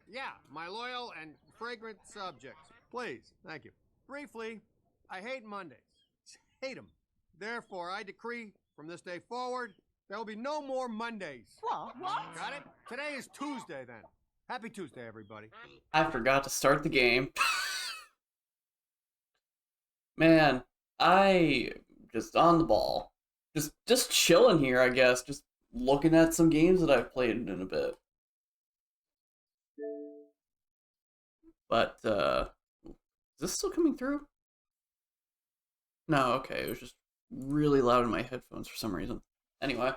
Yeah, my loyal and fragrant subjects. Please, thank you. Briefly, I hate Mondays. Hate them. Therefore, I decree from this day forward, there will be no more Mondays. What? Got it? Today is Tuesday, then. Happy Tuesday, everybody. I forgot to start the game. Man, I just on the ball. Just chilling here, I guess. Just looking at some games that I've played in a bit. But, is this still coming through? No, okay, it was just really loud in my headphones for some reason. Anyway,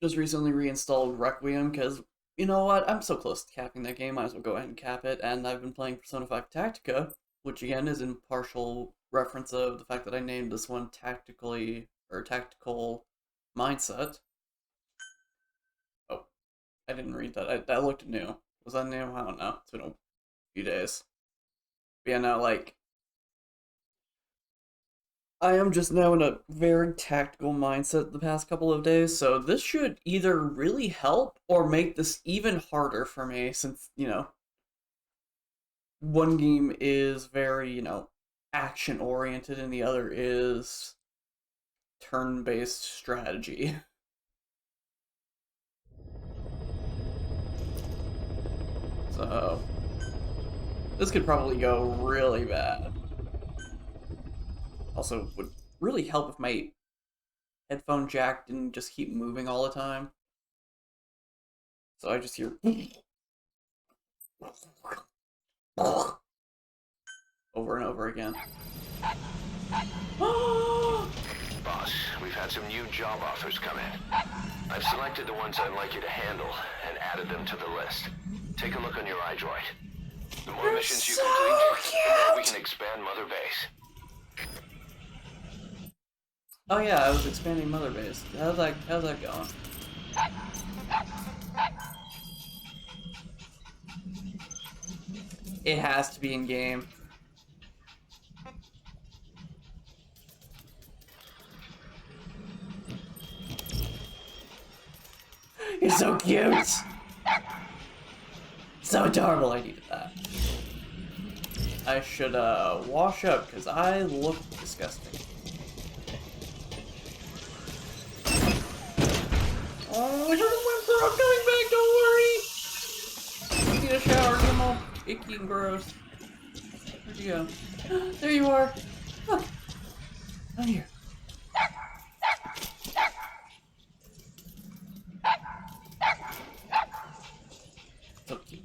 just recently reinstalled Requiem, because, you know what, I'm so close to capping that game, might as well go ahead and cap it, and I've been playing Persona 5 Tactica, which again is in partial reference of the fact that I named this one Tactical Mindset. Oh, I didn't read that, that looked new. Was that new? I don't know, it's been a few days. But yeah, no, like, I am just now in a very tactical mindset the past couple of days, so this should either really help or make this even harder for me since, one game is very, action-oriented and the other is turn-based strategy. So, this could probably go really bad. Also, would really help if my headphone jack didn't just keep moving all the time. So I just hear over and over again. Boss, we've had some new job offers come in. I've selected the ones I'd like you to handle and added them to the list. Take a look on your iDroid. The more missions you complete, the more we can expand Mother Base. Oh yeah, I was expanding Mother Base. How's that going? It has to be in game. You're so cute! So adorable, I needed that. I should wash up because I look disgusting. Oh, you're the Whimper, I'm coming back, don't worry! You need a shower, I'm all icky and gross. Where'd you go? There you are! Look! Out here. So cute.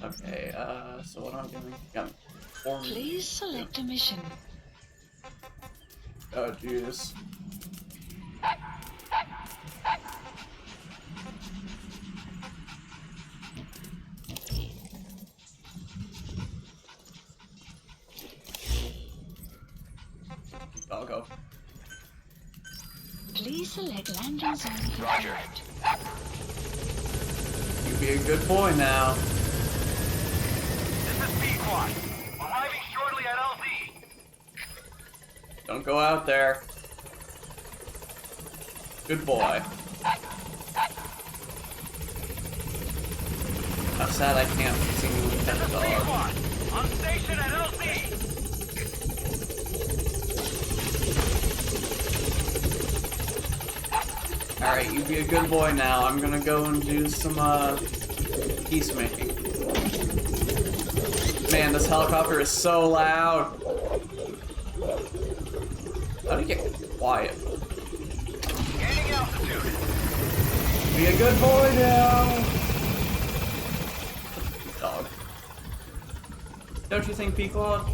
Okay, so what am I doing? Got Please select a mission. Oh, jeez. Doggo. Please select landing zone. Roger. You be a good boy now. This is Pequod. Arriving shortly at LZ. Don't go out there. Good boy. How sad I can't see you with that dog. Pequod, on station at LZ. Alright, you be a good boy now. I'm gonna go and do some, peacemaking. Man, this helicopter is so loud. How do you get quiet? Gaining altitude. Be a good boy now! Dog. Don't you think, Pequod?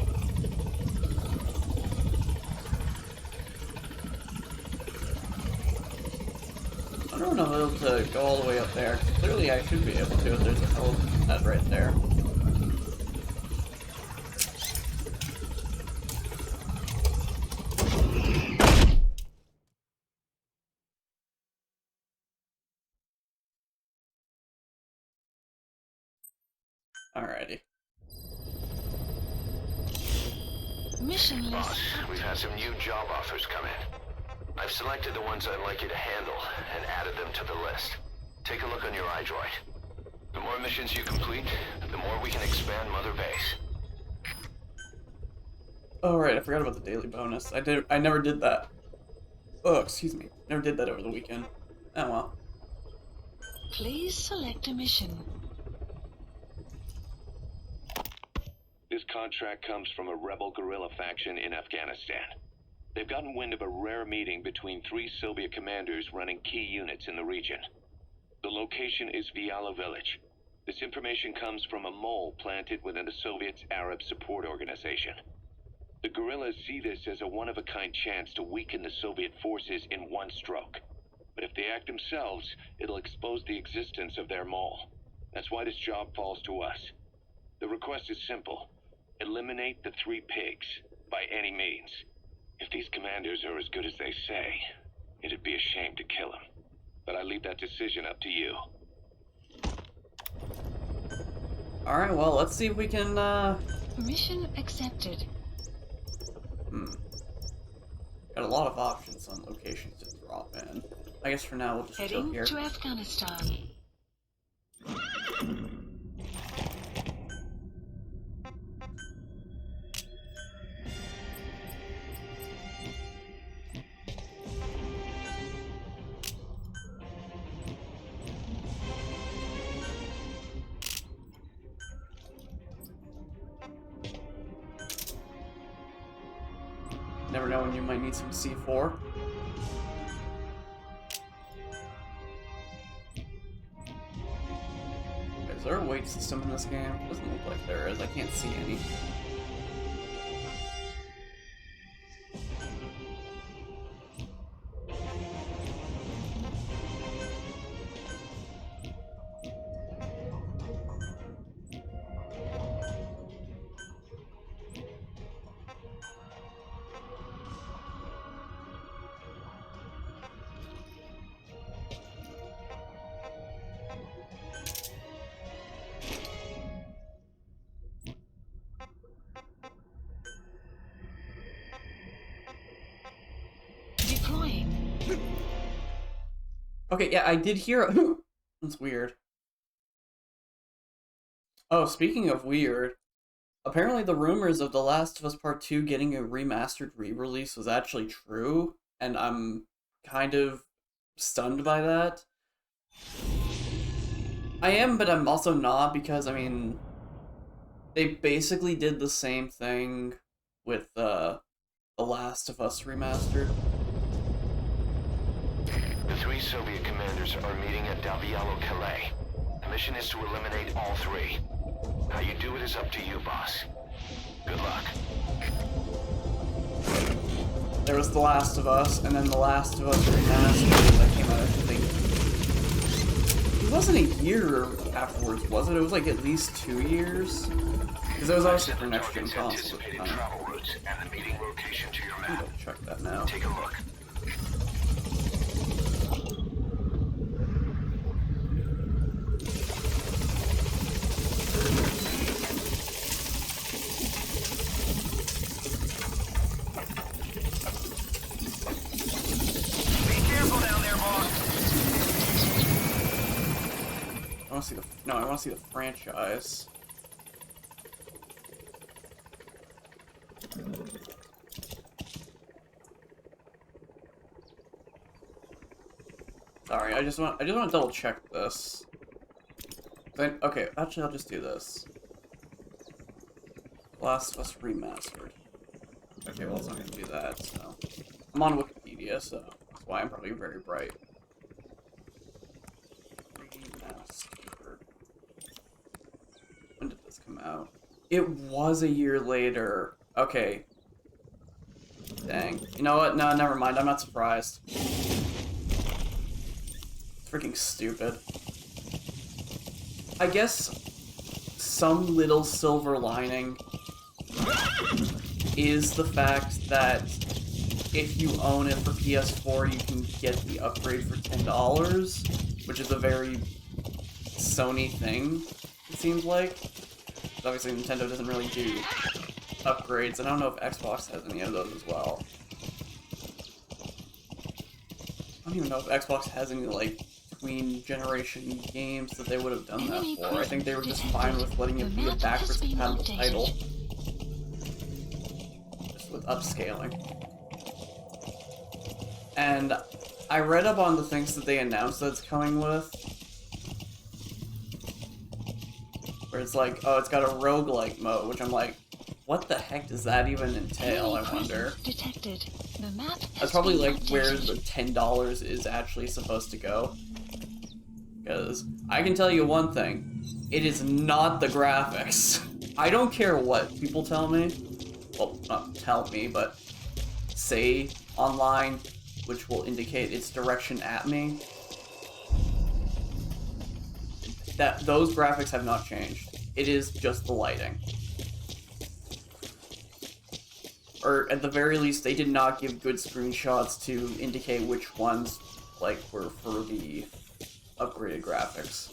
I don't know if I'm able to go all the way up there. Clearly I should be able to if there's a helipad right there. Alrighty. Mission list. Boss, we've had some new job offers come in. I've selected the ones I'd like you to handle and added them to the list. Take a look on your iDroid. The more missions you complete, the more we can expand Mother Base. Oh right, I forgot about the daily bonus. I never did that. Oh, excuse me. Never did that over the weekend. Oh well. Please select a mission. This contract comes from a rebel guerrilla faction in Afghanistan. They've gotten wind of a rare meeting between 3 Soviet commanders running key units in the region. The location is Viala Village. This information comes from a mole planted within the Soviets' Arab Support Organization. The guerrillas see this as a one-of-a-kind chance to weaken the Soviet forces in one stroke. But if they act themselves, it'll expose the existence of their mole. That's why this job falls to us. The request is simple. Eliminate the 3 pigs, by any means. If these commanders are as good as they say, it'd be a shame to kill them. But I leave that decision up to you. Alright, well, let's see if we can, Mission accepted. Got a lot of options on locations to drop in. I guess for now we'll just go Heading here. to Afghanistan. Never know when you might need some C4. Is there a weight system in this game? Doesn't look like there is. I can't see any. Deploying. Okay, yeah, I did hear. That's weird. Oh, speaking of weird, apparently the rumors of The Last of Us Part 2 getting a remastered re-release was actually true, and I'm kind of stunned by that. I am, but I'm also not, because, I mean, they basically did the same thing with The Last of Us Remastered. The 3 Soviet commanders are meeting at Davialo Calais. The mission is to eliminate all 3. How you do it is up to you, boss. Good luck. There was The Last of Us, and then The Last of Us Remastered that came out, I think. It wasn't a year afterwards, was it? It was like at least 2 years? Because it was also for next-gen console at the time. Travel routes and the meeting location to your I'm map. gonna check that now. Take a look. I want to see the I want to see the franchise. Sorry, I just want to double check this. Okay, actually, I'll just do this. Last of Us Remastered. Okay, well, it's not going to do that, so... I'm on Wikipedia, so that's why I'm probably very bright. Remastered. When did this come out? It was a year later. Okay. Dang. You know what? No, never mind. I'm not surprised. It's freaking stupid. I guess some little silver lining is the fact that if you own it for PS4, you can get the upgrade for $10, which is a very Sony thing, it seems like. Obviously, Nintendo doesn't really do upgrades, and I don't know if Xbox has any of those as well. don't even know if Xbox has any, like, between generation games that they would have done that for. I think they were just fine with letting it be a backwards compatible title. Just with upscaling. And I read up on the things that they announced that it's coming with. Where it's like, oh, it's got a roguelike mode, which I'm like, what the heck does that even entail, I wonder? Detected. The map That's probably like where the $10 is actually supposed to go. Because I can tell you one thing, it is not the graphics. I don't care what people tell me, well, not tell me, but say online, which will indicate its direction at me. That those graphics have not changed. It is just the lighting. Or at the very least, they did not give good screenshots to indicate which ones, like, were for the upgraded graphics.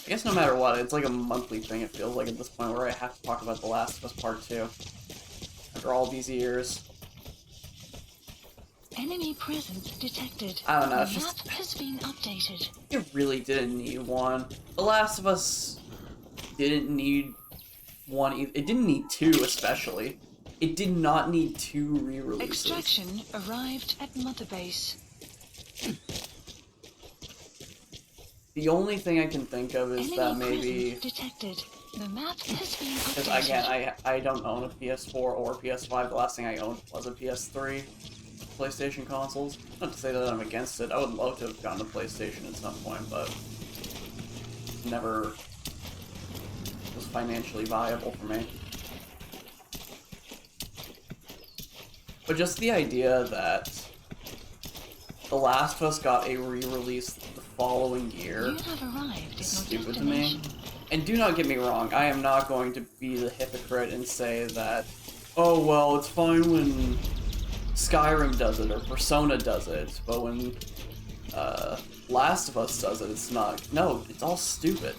I guess no matter what, it's like a monthly thing, it feels like, at this point, where I have to talk about The Last of Us Part 2. After all these years. Enemy presence detected. I don't know, it's The just... map has been updated. It really didn't need one. The Last of Us didn't need one either. It didn't need two, especially. It did not need two re-releases. Extraction arrived at Mother Base. The only thing I can think of is that maybe... Detected. The map has been Because updated. again, I don't own a PS4 or PS5. The last thing I owned was a PS3. PlayStation consoles. Not to say that I'm against it. I would love to have gotten a PlayStation at some point, but never was financially viable for me. But just the idea that The Last of Us got a re-release the following year You have arrived is at your stupid to me. destination. And do not get me wrong, I am not going to be the hypocrite and say that, oh well, it's fine when Skyrim does it or Persona does it, but when Last of Us does it, it's not. No, it's all stupid.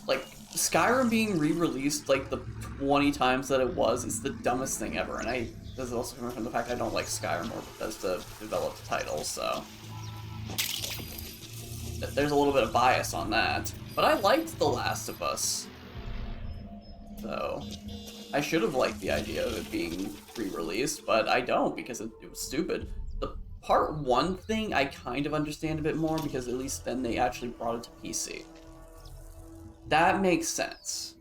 Like, Skyrim being re-released like the 20 times that it was is the dumbest thing ever, and this is also coming from the fact I don't like Skyrim or Bethesda developed titles, so there's a little bit of bias on that. But I liked The Last of Us, so I should have liked the idea of it being re-released, but I don't because it was stupid. The Part 1 thing I kind of understand a bit more because at least then they actually brought it to PC. That makes sense.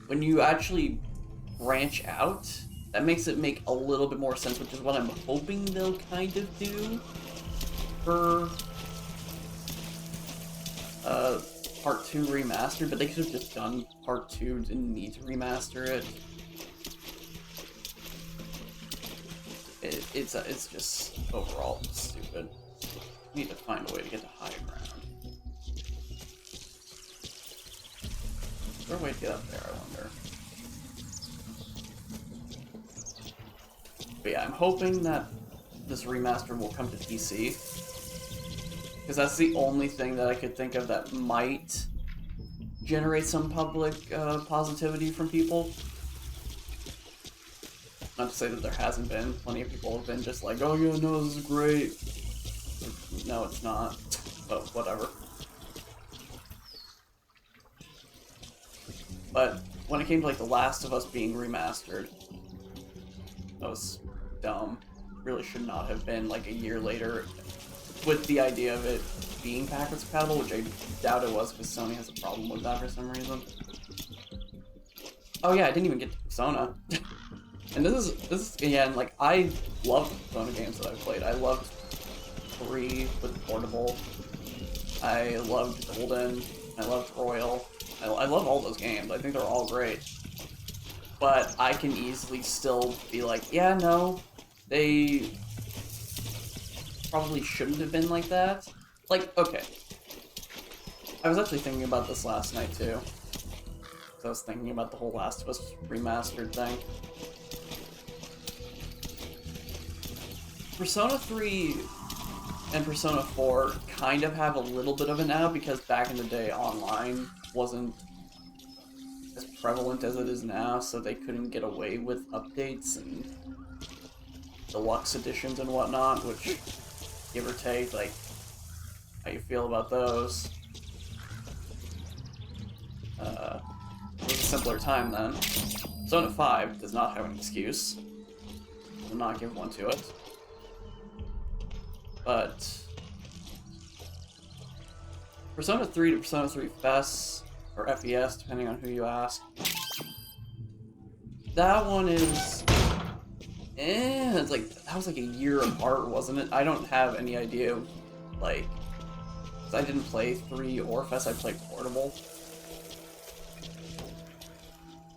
When you actually branch out, that makes it make a little bit more sense, which is what I'm hoping they'll kind of do for Part 2 remastered, but they could have just done Part 2, didn't need to remaster it. It's just overall stupid. Need to find a way to get to high ground. Is there a way to get up there, I wonder? But yeah, I'm hoping that this remaster will come to PC. Because that's the only thing that I could think of that might generate some public positivity from people. Not to say that there hasn't been. Plenty of people have been just like, oh yeah, no, this is great. No, it's not. But whatever. But when it came to like The Last of Us being remastered, that was dumb. Really should not have been like a year later with the idea of it being backwards compatible, which I doubt it was because Sony has a problem with that for some reason. Oh yeah, I didn't even get to Persona. And this is again, like, I love the Persona games that I've played. I loved 3 with Portable. I loved Golden. I loved Royal. I love all those games. I think they're all great. But I can easily still be like, yeah, no, they probably shouldn't have been like that. Like, okay. I was actually thinking about this last night, too. I was thinking about the whole Last of Us remastered thing. Persona 3 and Persona 4 kind of have a little bit of it now, because back in the day online wasn't as prevalent as it is now, so they couldn't get away with updates and deluxe editions and whatnot, which, give or take, like, how you feel about those. It was a simpler time then. Persona 5 does not have an excuse. Will not give one to it. But Persona 3 to Persona 3 FES, or FES, depending on who you ask. That one is... it's like, that was like a year apart, wasn't it? I don't have any idea, like... 'cause I didn't play 3 or FES, I played Portable.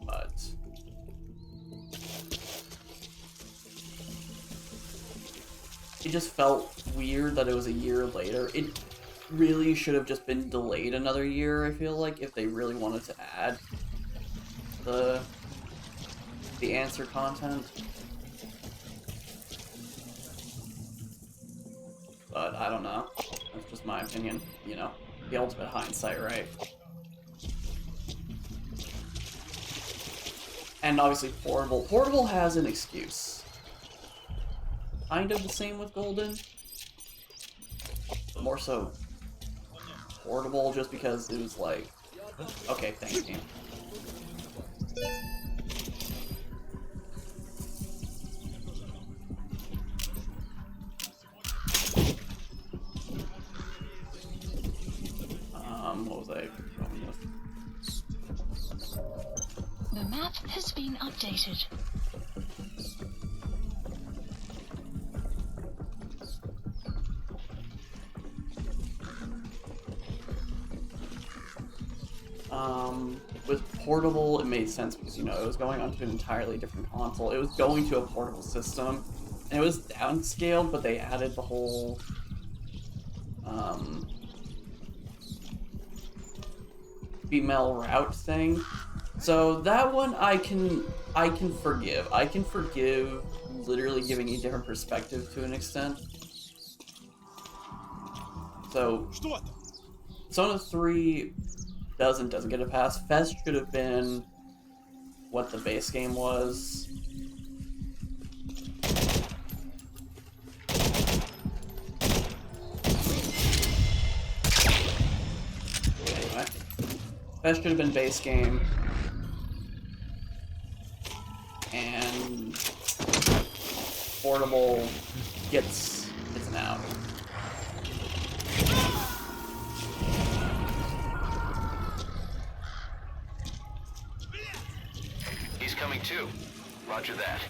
But... it just felt weird that it was a year later. It really should have just been delayed another year, I feel like, if they really wanted to add the answer content. But I don't know. That's just my opinion. You know, the ultimate hindsight, right? And obviously Portable. Portable has an excuse. Kind of the same with Golden. But more so Portable, just because it was like... okay, thanks, game. What was I going with? The map has been updated. With Portable, it made sense because, you know, it was going onto an entirely different console. It was going to a portable system, and it was downscaled, but they added the whole, female route thing. So that one I can forgive. I can forgive literally giving a different perspective to an extent. So Persona 3 doesn't get a pass. FES should have been what the base game was. Anyway, FES should have been base game, and Portable gets an out. Coming too. Roger that.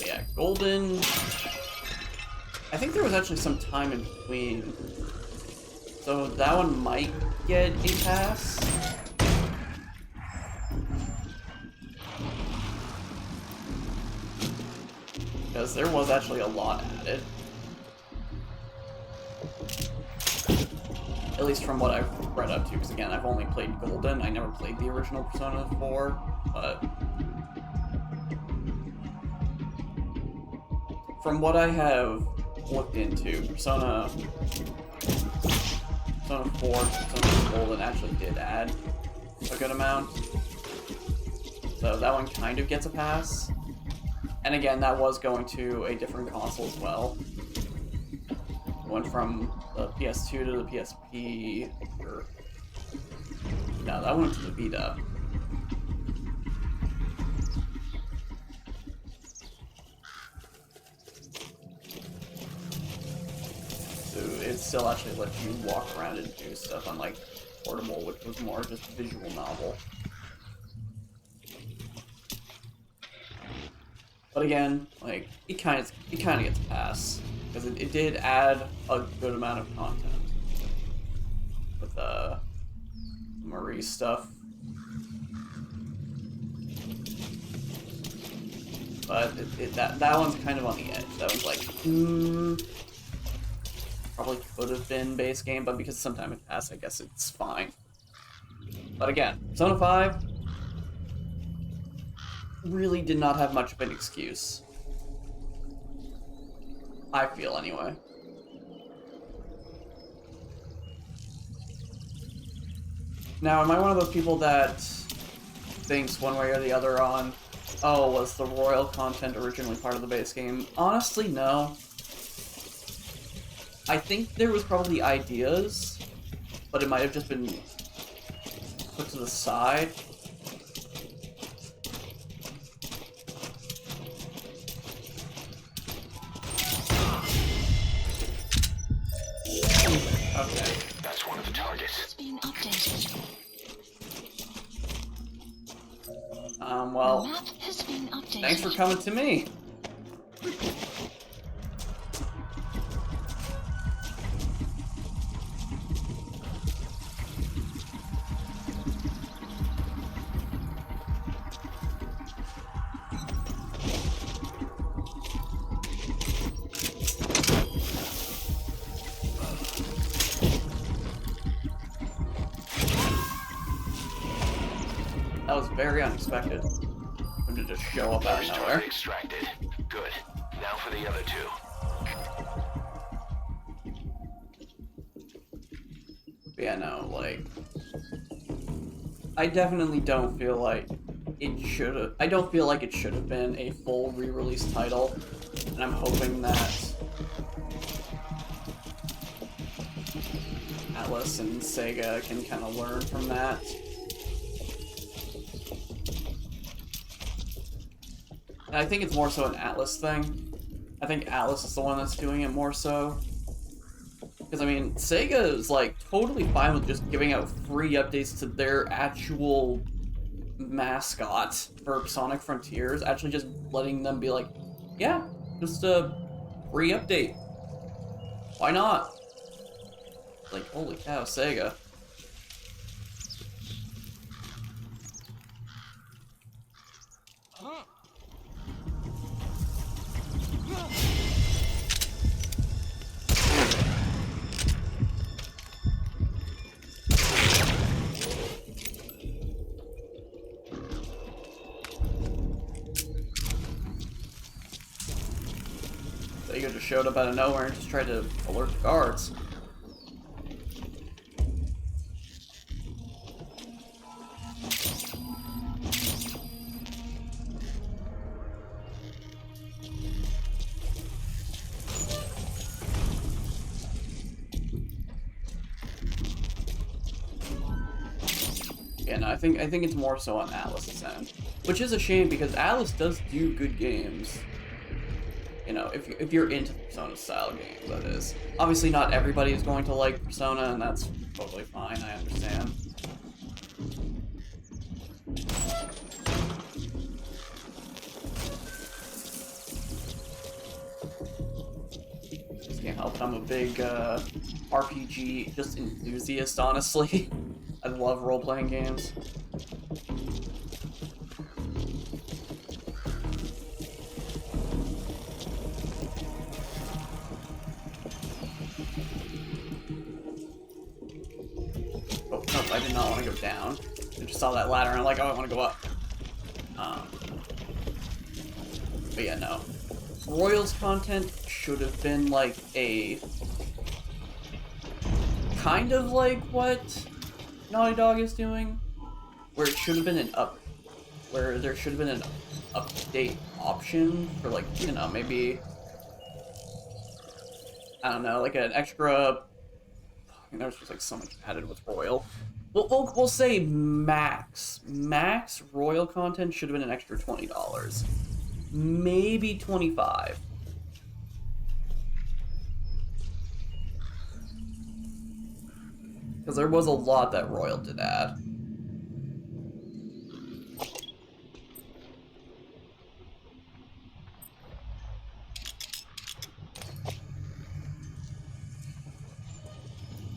Yeah, Golden... I think there was actually some time in between. So that one might get a pass. Because there was actually a lot added. At least from what I've read up to, because again, I've only played Golden. I never played the original Persona 4, but... from what I have looked into, Persona 4, Persona Golden actually did add a good amount. So that one kind of gets a pass. And again, that was going to a different console as well. It went from the PS2 to the PSP, or... no, that went to the Vita. So it still actually lets you walk around and do stuff, unlike Portable, which was more just visual novel. But again, like, it kind of gets a pass, because it did add a good amount of content with Marie stuff. but that one's kind of on the edge. That one's like, probably could have been base game, but because some time had passed, I guess it's fine. But again, Persona 5 really did not have much of an excuse. I feel, anyway. Now, am I one of those people that thinks one way or the other on, oh, was the Royal content originally part of the base game? Honestly, no. I think there was probably ideas, but it might have just been put to the side. Okay. That's one of the targets. It's been updated. Well, The map has been updated. thanks for coming to me. That was very unexpected. Him to just show up out of First nowhere. target extracted. Good. Now for the other two. But yeah, no, like, I definitely don't feel like it should have. I don't feel like it should have been a full re-release title, and I'm hoping that Atlas and Sega can kind of learn from that. And I think it's more so an Atlas thing. I think Atlas is the one that's doing it more so. Because, I mean, Sega is, like, totally fine with just giving out free updates to their actual mascot for Sonic Frontiers. Actually just letting them be like, yeah, just a free update. Why not? Like, holy cow, Sega. Sega just showed up out of nowhere and just tried to alert the guards. Yeah, no, I think it's more so on Atlas's end, which is a shame because Atlas does do good games. You know, if you're into Persona style games, that is. Obviously, not everybody is going to like Persona, and that's totally fine. I understand. Just can't help it. I'm a big RPG just enthusiast, honestly. I love role-playing games. Oh, nope, I did not want to go down. I just saw that ladder and I'm like, oh, I want to go up. But yeah, no. Royals content should have been like a... kind of like what Naughty Dog is doing, where it should have been where there should have been an update option for, like, you know, maybe, I don't know, like an extra. There's just like so much added with Royal. We'll say max Royal content should have been an extra $20, maybe $25. Because there was a lot that Royal did add.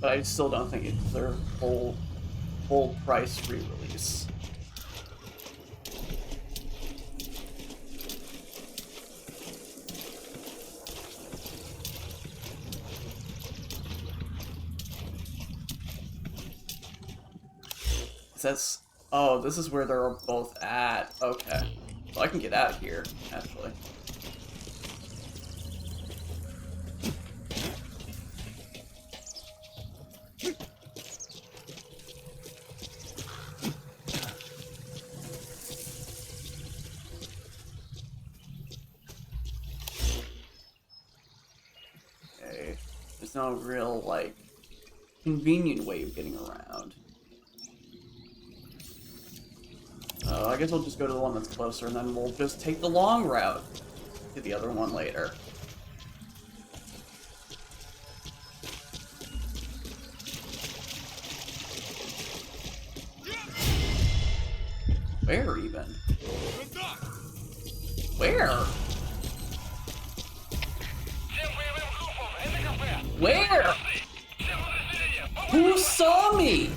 But I still don't think it's their full price re-release. It says, oh, this is where they're both at. Okay. So I can get out of here, actually. Okay. There's no real, like, convenient way of getting around. I guess we'll just go to the one that's closer, and then we'll just take the long route to the other one later. Where even? Where? Where? Who saw me?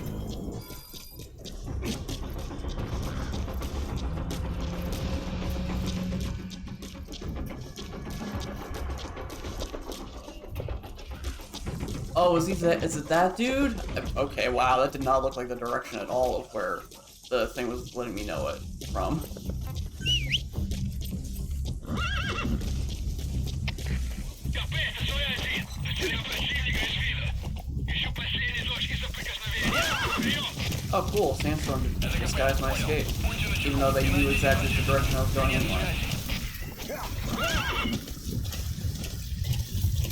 Oh, is it that dude? Okay, wow, that did not look like the direction at all of where the thing was letting me know it from. Oh, cool, Sandstorm disguised my escape, even though they knew exactly the direction I was going anyway.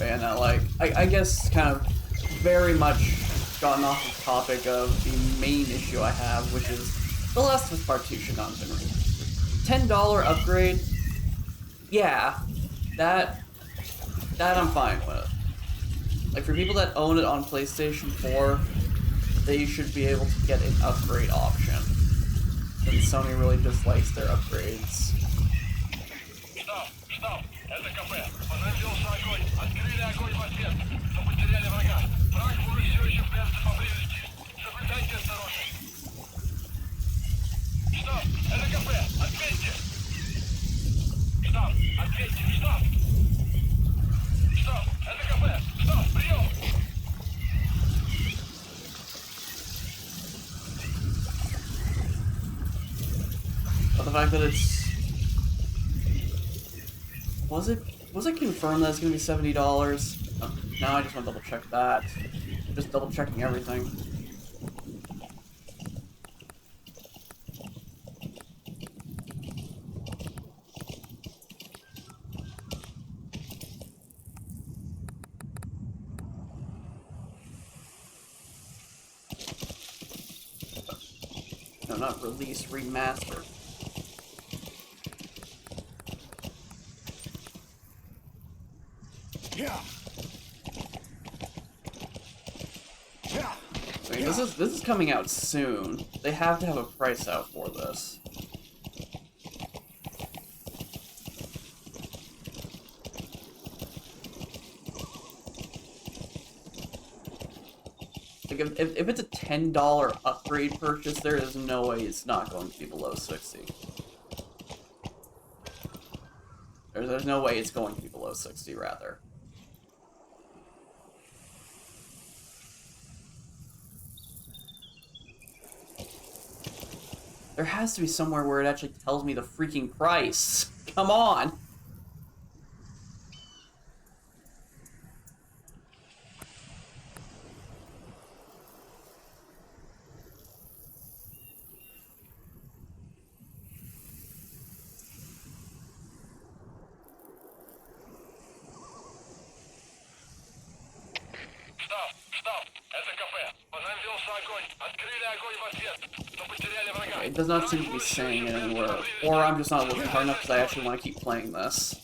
And like, I guess kind of very much gotten off the topic of the main issue I have, which is The Last of Us Part 2 should not have been released. $10 upgrade, yeah, that I'm fine with. Like, for people that own it on PlayStation 4, they should be able to get an upgrade option. Since Sony really dislikes their upgrades. Штаб, это КП. Понадеялся огонь. Открыли огонь в ответ. Но потеряли врага. Враг может все еще прятаться поблизости. Соблюдайте осторожность. Штаб, это КП. Ответьте. Штаб, ответьте. Штаб. Штаб, это КП. Штаб, прием. But the fact that it's... Was it confirmed that it's gonna be $70? Oh, no, I just want to double check that. Just double checking everything. No, not release, remaster. I mean, this is coming out soon. They have to have a price out for this. Like, if it's a $10 upgrade purchase, there is no way it's not going to be below 60. There's no way it's going to be below 60, rather. There has to be somewhere where it actually tells me the freaking price. Come on! It does not seem to be saying it anywhere, or I'm just not looking hard enough because I actually want to keep playing this.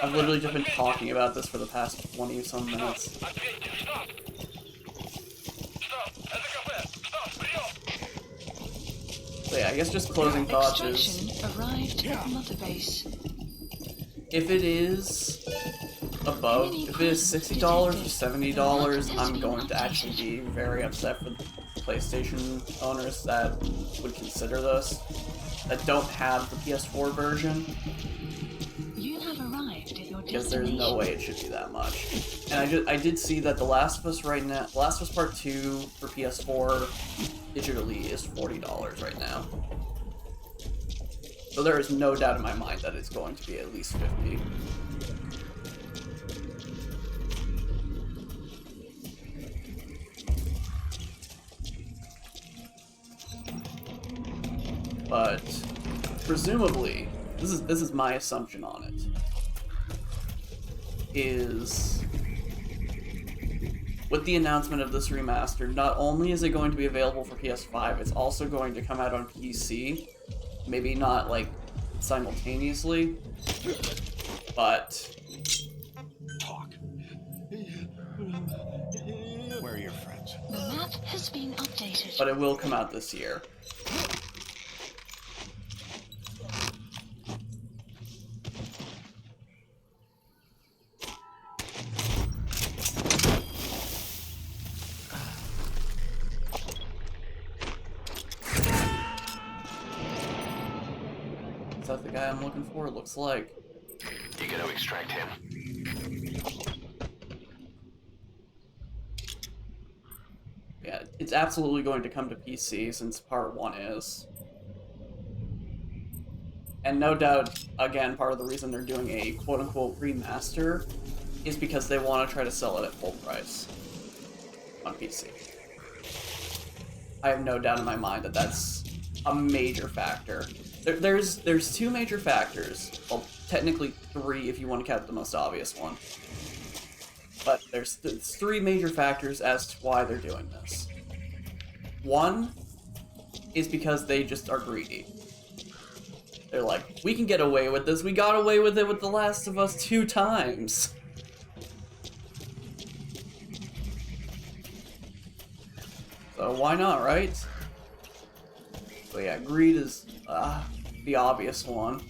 I've literally just been talking about this for the past 20-some minutes. So yeah, I guess just closing thoughts is... Arrived at Mother Base. If it is above, if it is $60 or $70, I'm going to actually be very upset for the PlayStation owners that would consider this, that don't have the PS4 version. You have arrived at your Because there's destination. no way it should be that much. And I did see that The Last of Us right now, The Last of Us Part 2 for PS4 digitally is $40 right now. So there is no doubt in my mind that it's going to be at least $50. But presumably, this is my assumption on it, is with the announcement of this remaster, not only is it going to be available for PS5, it's also going to come out on PC. Maybe not like simultaneously, but Talk. Where are your friends? The map has been updated. it will come out this year. Is that the guy I'm looking for? It looks like. You gotta extract him. Yeah, it's absolutely going to come to PC since part 1 is. And no doubt, again, part of the reason they're doing a quote-unquote remaster is because they want to try to sell it at full price on PC. I have no doubt in my mind that that's a major factor. There's two major factors. Well, technically 3 if you want to count the most obvious one. But there's 3 major factors as to why they're doing this. One is because they just are greedy. They're like, we can get away with this. We got away with it with The Last of Us 2 times. So why not, right? So yeah, greed is the obvious one.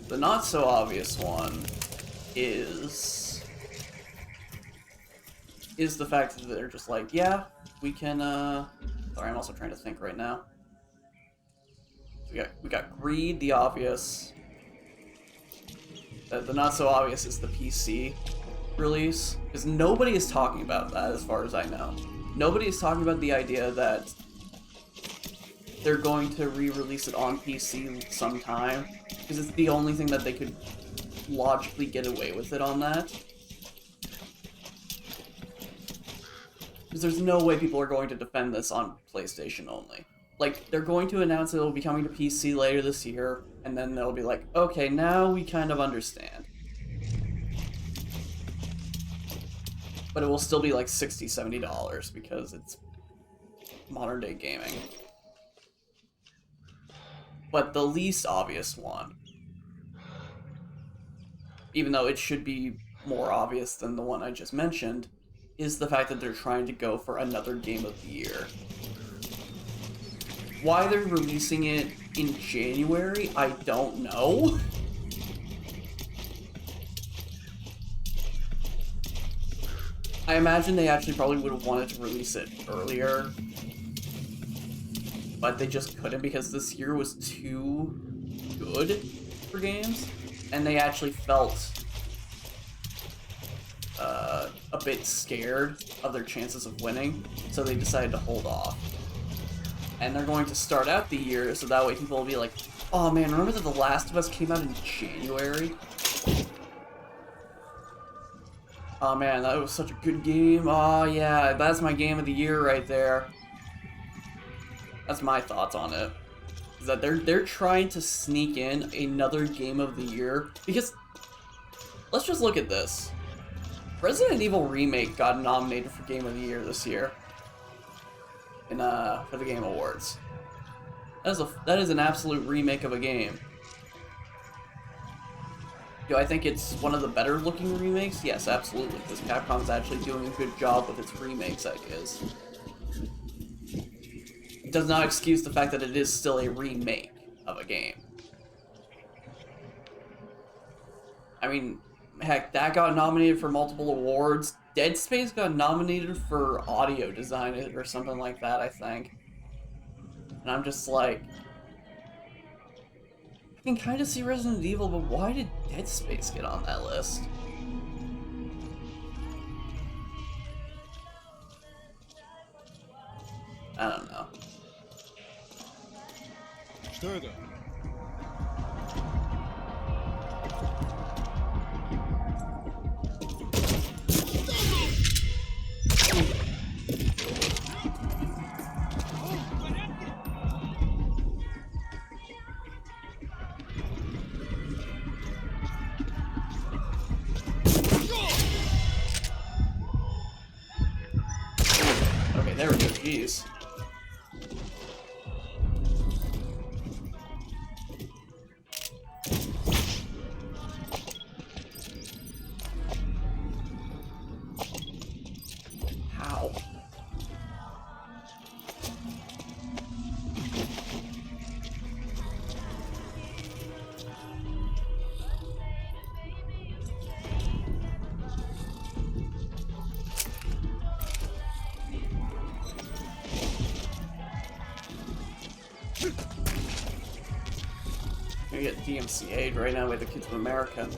The not so obvious one is the fact that they're just like, yeah, we can, sorry, I'm also trying to think right now. We got greed, the obvious. The not so obvious is the PC release, because nobody is talking about that as far as I know. Nobody is talking about the idea that they're going to re-release it on PC sometime, because it's the only thing that they could logically get away with it on that. Because there's no way people are going to defend this on PlayStation only. Like, they're going to announce it'll be coming to PC later this year, and then they'll be like, okay, now we kind of understand. But it will still be like $60, $70 because it's modern day gaming. But the least obvious one, even though it should be more obvious than the one I just mentioned, is the fact that they're trying to go for another Game of the Year. Why they're releasing it in January, I don't know. I imagine they actually probably would have wanted to release it earlier, but they just couldn't because this year was too good for games, and they actually felt a bit scared of their chances of winning, so they decided to hold off. And they're going to start out the year, so that way people will be like, oh man, remember that The Last of Us came out in January? Oh man, that was such a good game. Oh yeah, that's my game of the year right there. That's my thoughts on it. Is that they're trying to sneak in another game of the year, because let's just look at this. Resident Evil Remake got nominated for Game of the Year this year in for the Game Awards. That is an absolute remake of a game. Do I think it's one of the better looking remakes? Yes, absolutely, because Capcom's actually doing a good job with its remakes ideas. It does not excuse the fact that it is still a remake of a game. I mean, heck, that got nominated for multiple awards. Dead Space got nominated for audio design or something like that, I think. And I'm just like, I can kind of see Resident Evil, but why did Dead Space get on that list? Что это? Okay, there we go. Jeez. How? I get DMCA'd right now by the kids of America.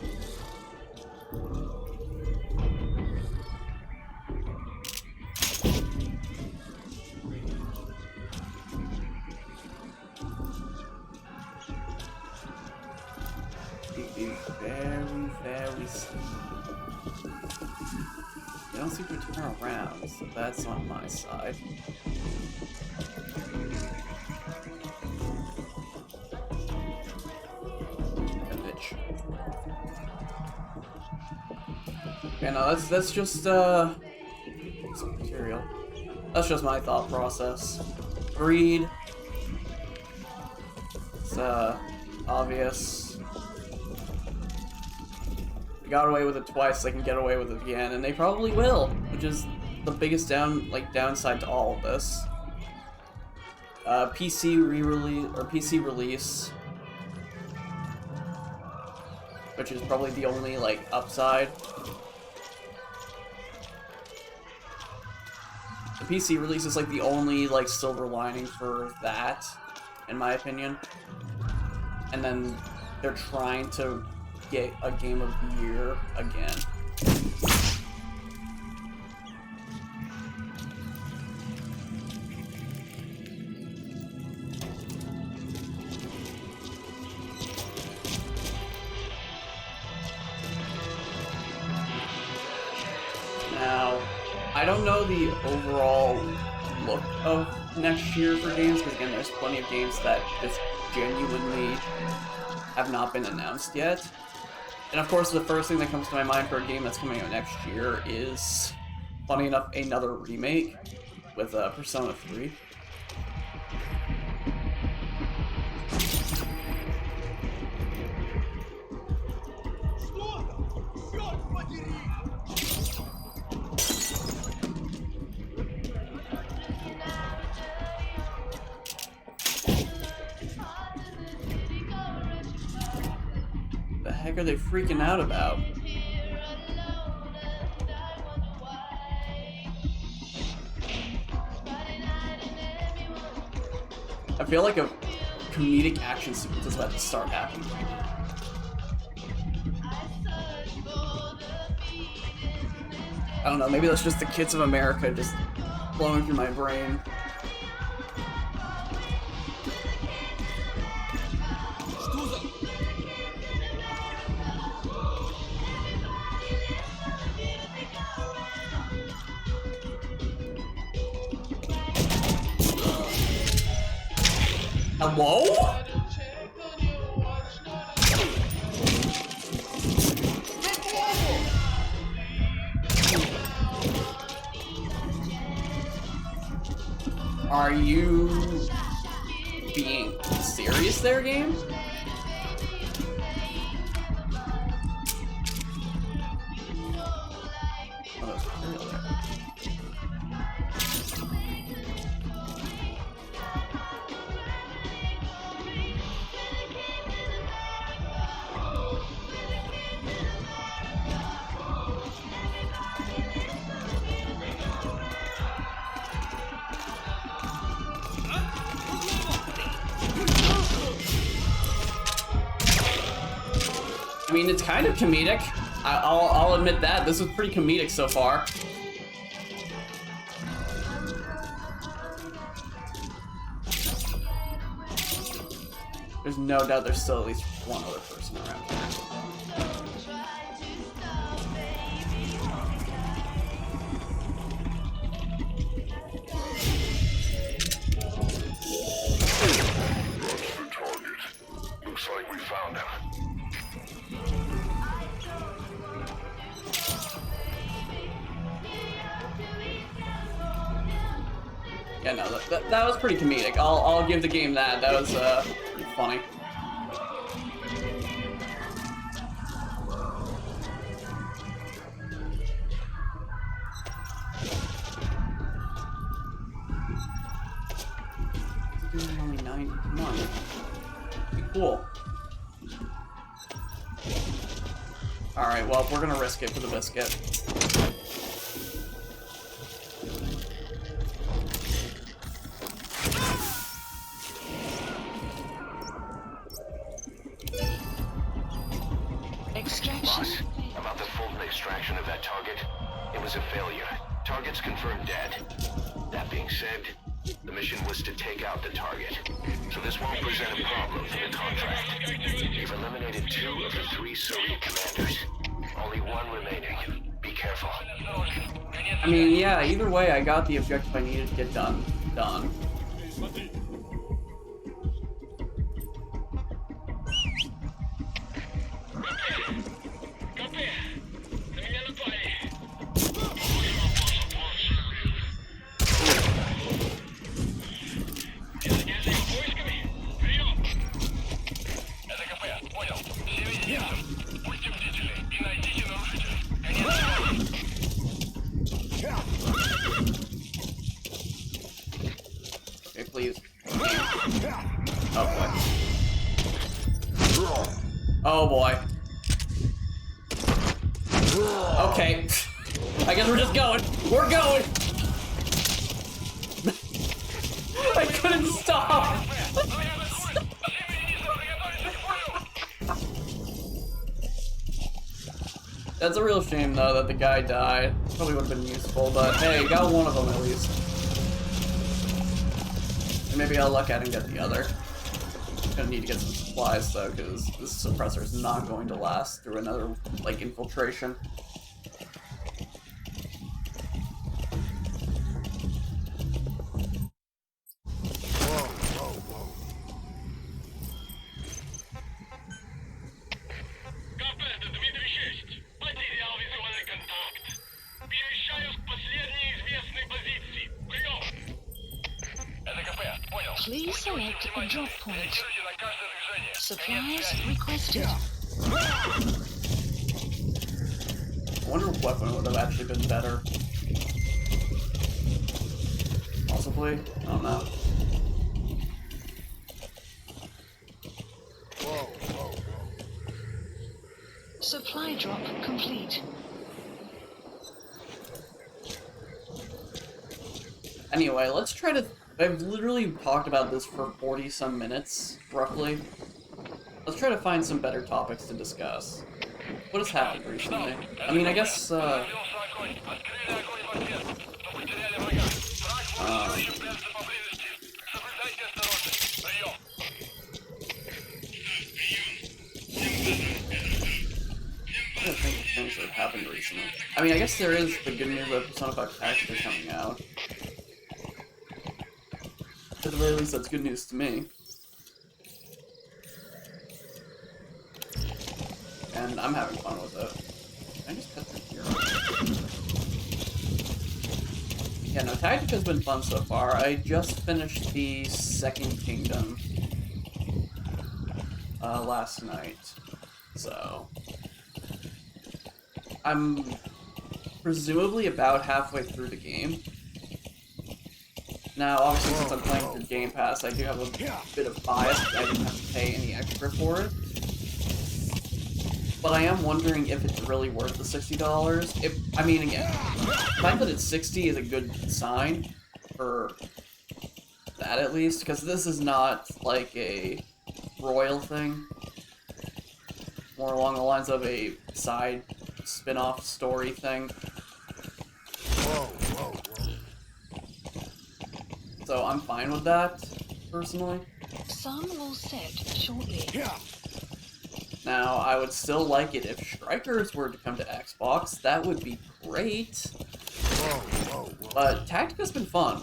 It is very, very slow. They don't seem to turn around, so that's on my side. Okay, no, that's just some material. That's just my thought process. Greed. It's obvious. They got away with it twice, they can get away with it again, and they probably will, which is the biggest downside to all of this. PC re-release or PC release, which is probably the only upside. The PC release is the only silver lining for that, in my opinion. And then they're trying to get a game of the year again. Now, I don't know the overall look of next year for games, because again, there's plenty of games that just genuinely have not been announced yet. And of course, the first thing that comes to my mind for a game that's coming out next year is, funny enough, another remake with Persona 3. The heck are they freaking out about? I feel like a comedic action sequence is about to start happening. I don't know, maybe that's just the kids of America just flowing through my brain. Hello? Are you being serious there, game? Oh, there's material there. I mean, it's kind of comedic. I'll admit that. This is pretty comedic so far. There's no doubt there's still at least one other person around here. That's the target. Looks like we found him. Yeah, no, that was pretty comedic. I'll give the game that. That was pretty funny. Only 90. Come on. Be cool. Alright, well, we're gonna risk it for the biscuit. Extraction. About the Fulton extraction of that target, it was a failure. Target's confirmed dead. That being said, the mission was to take out the target. So this won't present a problem for the contract. We've eliminated 2 of the 3 Soviet commanders. Only 1 remaining. Be careful. I mean, yeah, either way, I got the objective I needed to get done. Okay, please. Oh boy. Oh boy. Okay. I guess we're just going. We're going! I couldn't stop! That's a real shame, though, that the guy died. Probably would have been useful, but hey, got one of them at least. And maybe I'll luck out and get the other. Gonna need to get some supplies, though, because this suppressor is not going to last through another, like, infiltration. Please select a drop point. Supplies requested. I wonder if weapon would have actually been better. Possibly? I don't know. Supply drop complete. Anyway, let's try to... I've literally talked about this for 40-some minutes, roughly. Let's try to find some better topics to discuss. What has happened recently? I mean, I guess, I think of things that have happened recently. I mean, I guess there is the good news that Persona 5 Tactica is coming out. At the very least, that's good news to me. And I'm having fun with it. I just cut through here. Yeah, no, Tactica's been fun so far. I just finished the Second Kingdom last night. So I'm presumably about halfway through the game. Now, obviously, since I'm playing through Game Pass, I do have a bit of bias. I didn't have to pay any extra for it. But I am wondering if it's really worth the $60. I mean, again, the fact that it's 60 is a good sign for that, at least, because this is not like a royal thing. More along the lines of a side spin-off story thing. So I'm fine with that, personally. Some will set shortly. Now, I would still like it if Strikers were to come to Xbox. That would be great. But Tactica's been fun.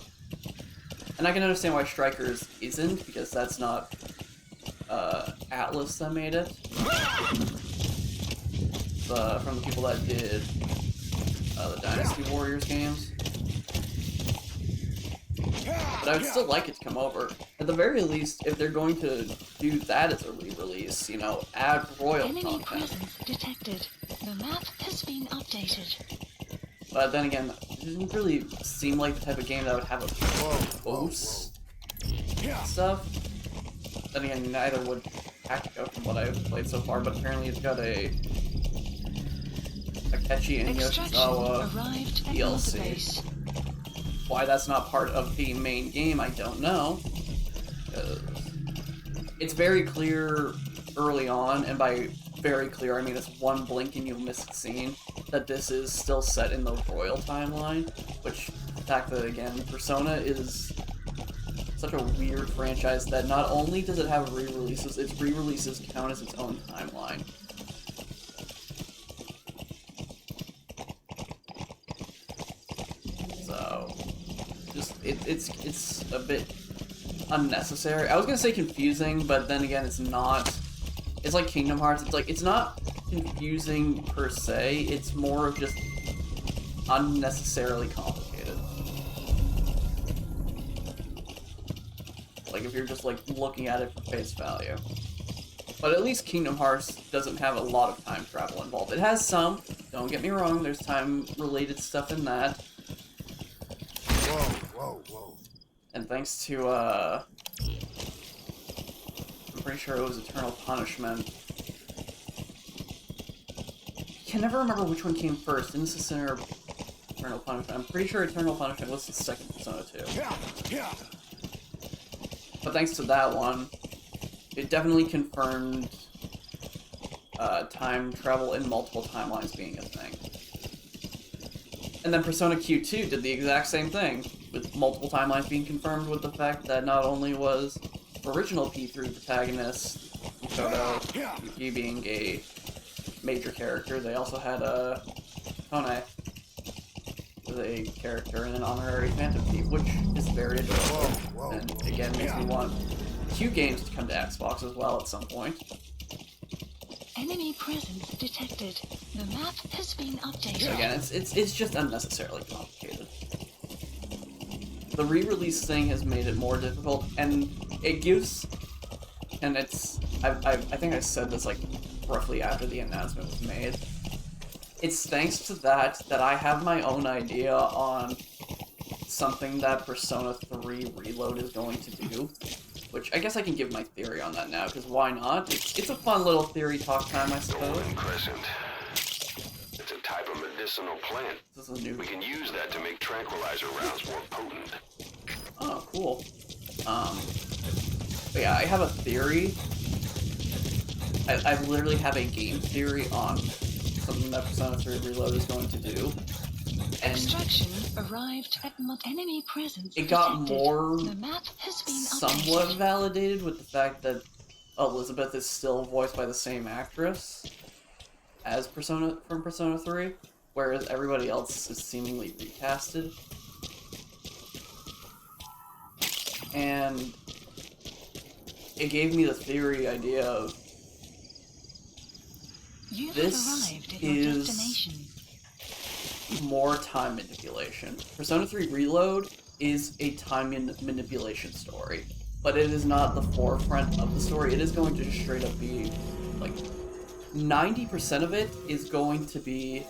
And I can understand why Strikers isn't, because that's not Atlas that made it. From the people that did the Dynasty Warriors games. But I would still like it to come over. At the very least, if they're going to do that as a re-release, you know, add royal Enemy content. presence detected. The map has been updated. But then again, it didn't really seem like the type of game that would have a boast stuff. Then again, neither would Tactica from what I've played so far, but apparently it's got a Akechi and Yoshizawa arrived at DLC. base. Why that's not part of the main game, I don't know. It's very clear early on, and by very clear, I mean it's one blink and you'll miss a scene, that this is still set in the Royal timeline, which, the fact that, again, Persona is such a weird franchise that not only does it have re-releases, its re-releases count as its own timeline. So, just, it's a bit unnecessary. I was gonna say confusing, but then again, it's not. It's like Kingdom Hearts. It's like, it's not confusing per se. It's more of just unnecessarily complicated. Like, if you're just, like, looking at it for face value. But at least Kingdom Hearts doesn't have a lot of time travel involved. It has some, don't get me wrong, there's time-related stuff in that. Whoa. And thanks to, I'm pretty sure it was Eternal Punishment. I can never remember which one came first, Innocent or Eternal Punishment. I'm pretty sure Eternal Punishment was the second Persona 2. But thanks to that one, it definitely confirmed time travel in multiple timelines being a thing. And then Persona Q2 did the exact same thing, with multiple timelines being confirmed, with the fact that not only was original P3 protagonist, Mikoto, Yuki, being a major character, they also had Kone as a character and an honorary Phantom Thief, which is very adorable. And again, makes me want Q games to come to Xbox as well at some point. Enemy presence detected. The map has been updated. Again, it's just unnecessarily complicated. The re-release thing has made it more difficult, and it gives, and it's, I think I said this like roughly after the announcement was made. It's thanks to that I have my own idea on something that Persona 3 Reload is going to do, which I guess I can give my theory on that now, because why not? It's a fun little theory talk time, I suppose. Golden Crescent. It's a type of medicinal plant. This is a new. We can use that to make tranquilizer rounds more potent. Oh, cool. But yeah, I have a theory. I literally have a game theory on something that Persona 3 Reload is going to do. And Extraction arrived at enemy presence. it got detected. more The map has been somewhat updated. validated with the fact that Elizabeth is still voiced by the same actress as Persona 3, whereas everybody else is seemingly recasted. And it gave me the theory idea of You have this arrived at your is destination. more time manipulation. Persona 3 Reload is a time manipulation story, but it is not the forefront of the story. It is going to just straight up be, like, 90% of it is going to be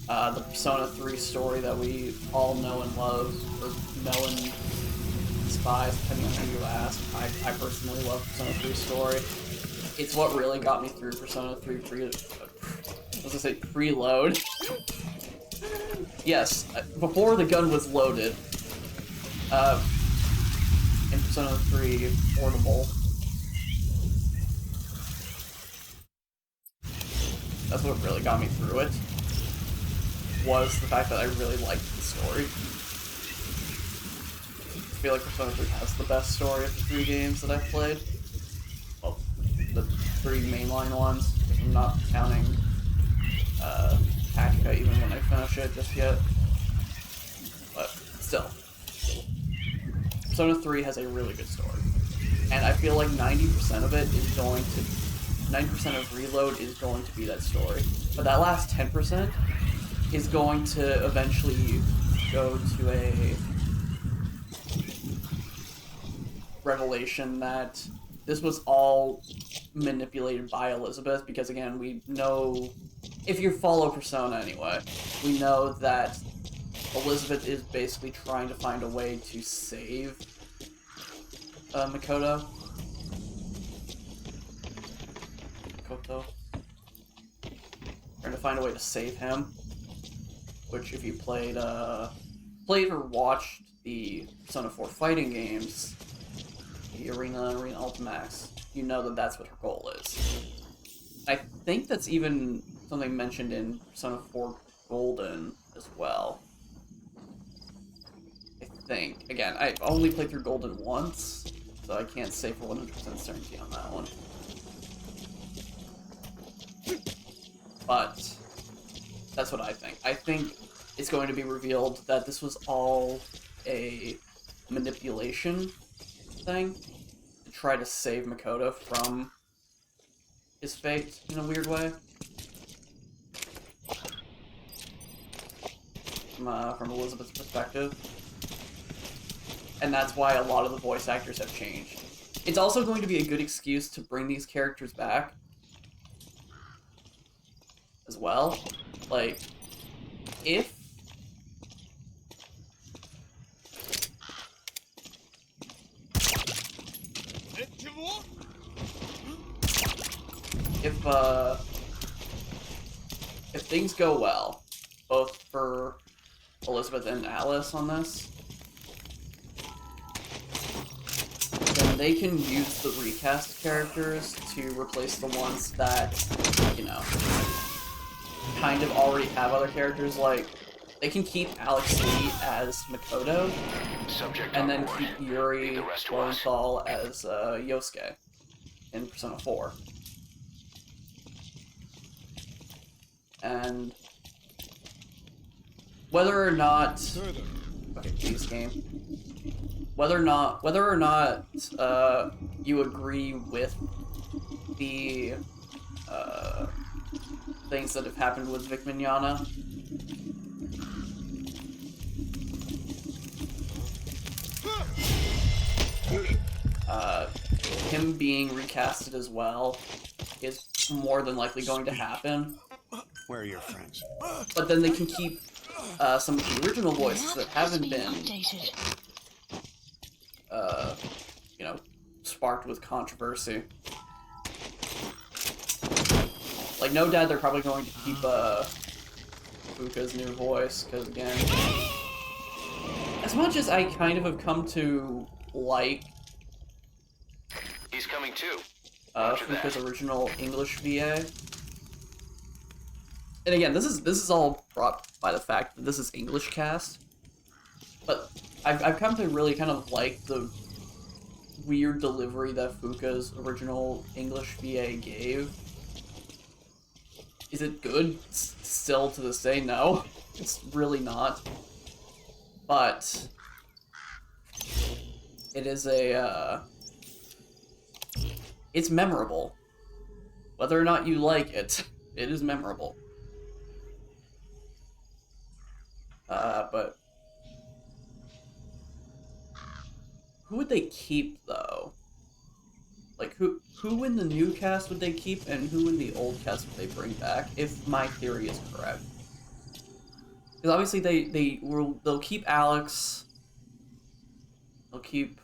the Persona 3 story that we all know and love, or know and despise, depending on who you ask. I personally love Persona 3 story. It's what really got me through Persona 3 preload. Yes, before the gun was loaded, in Persona 3 Portable. That's what really got me through it, was the fact that I really liked the story. feel like Persona 3 has the best story of the 3 games that I've played. Well, the 3 mainline ones, if I'm not counting Tactica even when I finish it just yet. But still, Persona 3 has a really good story. And I feel like 90% of it is going to 90% of Reload is going to be that story. But that last 10% is going to eventually go to a revelation that this was all manipulated by Elizabeth, because again, we know, if you follow Persona anyway, we know that Elizabeth is basically trying to find a way to save Makoto. Trying to find a way to save him. Which, if you played or watched the Persona 4 fighting games, the Arena and Arena Ultimax, you know that that's what her goal is. I think that's even something mentioned in Persona 4 Golden as well. I think. Again, I've only played through Golden once, so I can't say for 100% certainty on that one. But that's what I think. I think it's going to be revealed that this was all a manipulation thing to try to save Makoto from his fate in a weird way. From Elizabeth's perspective. And that's why a lot of the voice actors have changed. It's also going to be a good excuse to bring these characters back as well. Like, if if things go well, both for Elizabeth and Alice on this, then they can use the recast characters to replace the ones that, you know, kind of already have other characters. Like, they can keep Alex Lee as Makoto, and then keep Yuri Lowenthal as Yosuke in Persona 4. And whether or not, okay, please game. Whether or not you agree with the things that have happened with Vic Mignogna, him being recasted as well is more than likely going to happen. Where are your friends? But then they can keep some of the original voices that haven't been updated. you know, sparked with controversy. Like, no doubt they're probably going to keep Fuka's new voice, because again, as much as I kind of have come to like He's coming too. Fuka's original English VA, and again, this is all brought by the fact that this is English cast, but I've come to really kind of like the weird delivery that Fuka's original English VA gave. Is it good? Still to this day, no. It's really not. But it is it's memorable. Whether or not you like it, it is memorable. But who would they keep, though? Like, who in the new cast would they keep, and who in the old cast would they bring back, if my theory is correct? Because obviously they'll keep Alex, they'll keep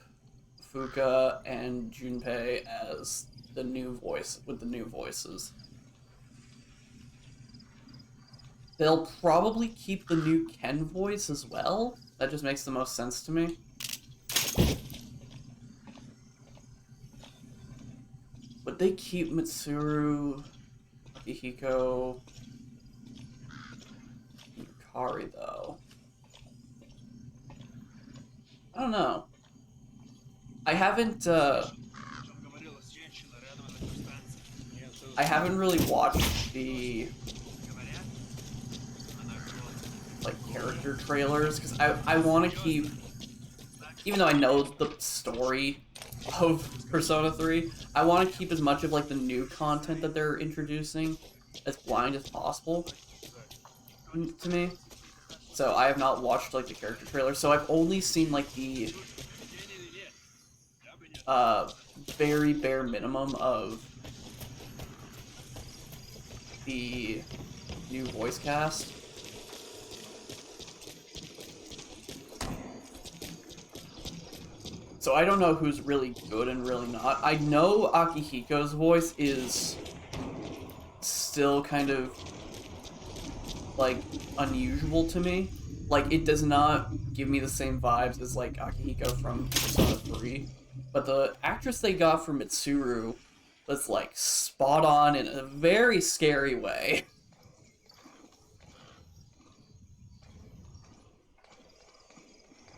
Fuka and Junpei as the new voice, with the new voices. They'll probably keep the new Ken voice as well. That just makes the most sense to me. Would they keep Mitsuru, Akihiko, Yukari, though? I don't know. I haven't really watched the like character trailers because I want to keep, even though I know the story of Persona 3, I want to keep as much of like the new content that they're introducing as blind as possible to me. So I have not watched like the character trailer. So I've only seen like the very bare minimum of the new voice cast. So I don't know who's really good and really not. I know Akihiko's voice is still kind of like unusual to me. Like it does not give me the same vibes as like Akihiko from Persona 3. But the actress they got for Mitsuru was like spot on in a very scary way.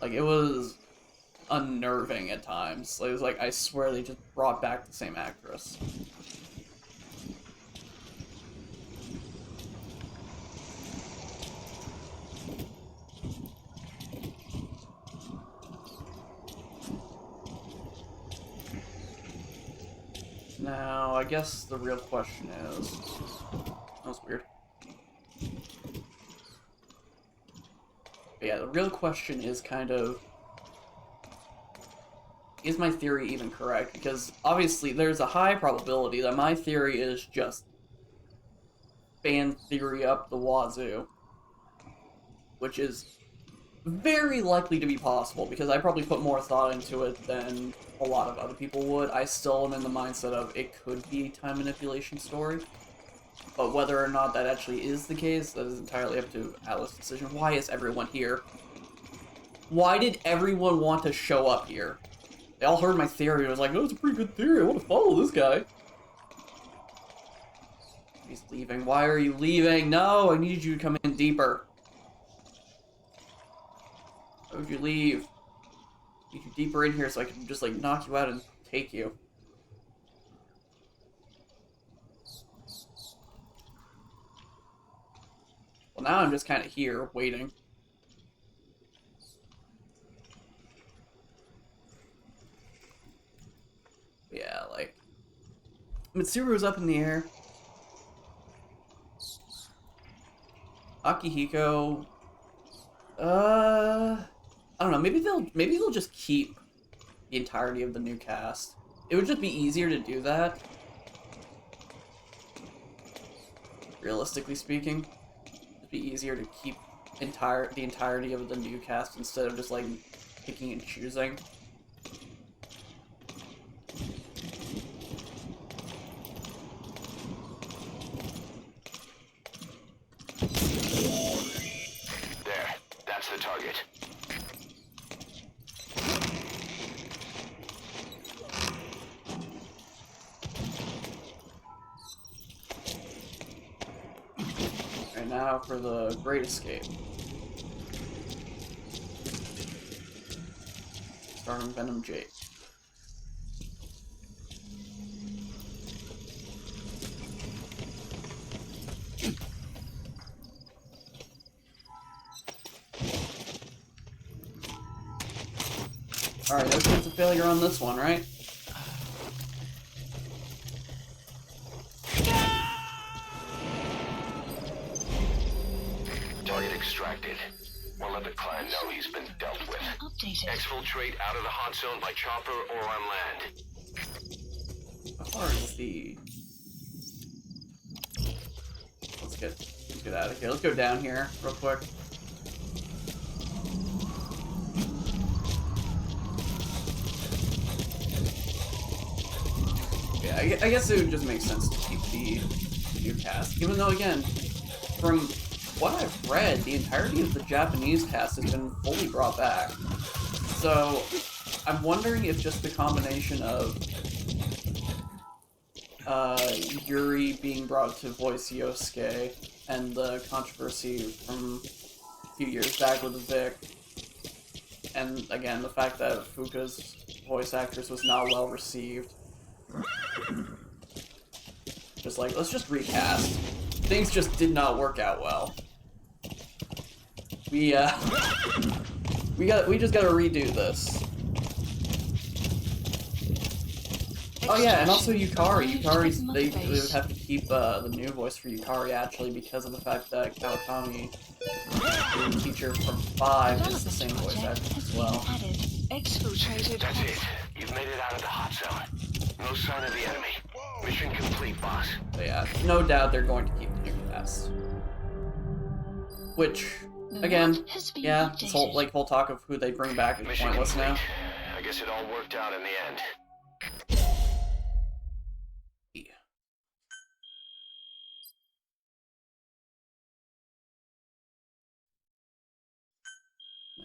Like it was unnerving at times. It was like, I swear they just brought back the same actress. Now, I guess the real question is... That was weird. But yeah, the real question is kind of... Is my theory even correct? Because obviously there's a high probability that my theory is just fan theory up the wazoo. Which is very likely to be possible, because I probably put more thought into it than a lot of other people would. I still am in the mindset of it could be a time manipulation story. But whether or not that actually is the case, that is entirely up to Atlas' decision. Why is everyone here? Why did everyone want to show up here? They all heard my theory and was like, oh, it's a pretty good theory, I want to follow this guy. He's leaving. Why are you leaving? No, I needed you to come in deeper. Why would you leave? I need you deeper in here so I can just, like, knock you out and take you. Well, now I'm just kind of here, waiting. Yeah, like... Mitsuru's up in the air. Akihiko... I don't know, maybe they'll just keep the entirety of the new cast. It would just be easier to do that. Realistically speaking. It'd be easier to keep the entirety of the new cast instead of just, like, picking and choosing. There, that's the target. Right now for the Great Escape. Starring Venom Jake. Alright, no chance of failure on this one, right? Target extracted. We'll let the clan know he's been dealt with. Updated. Exfiltrate out of the hot zone by chopper or on land. How far is the... Let's get out of here. Let's go down here real quick. Yeah, I guess it would just make sense to keep the new cast. Even though, again, from what I've read, the entirety of the Japanese cast has been fully brought back. So, I'm wondering if just the combination of Yuri being brought to voice Yosuke and the controversy from a few years back with Vic And again, the fact that Fuka's voice actress was not well received. Just like, let's just recast. Things just did not work out well. We just gotta redo this. Oh yeah, and also Yukari's, they would have to keep the new voice for Yukari actually because of the fact that Kawakami, the teacher from 5, is the same voice actor as well. Exfiltrated. That's it. You've made it out of the hot zone. No sign of the enemy. Mission complete, boss. So yeah, no doubt they're going to keep the new cast. Which, again, yeah, this whole talk of who they bring back is Mission pointless complete. now. I guess it all worked out in the end.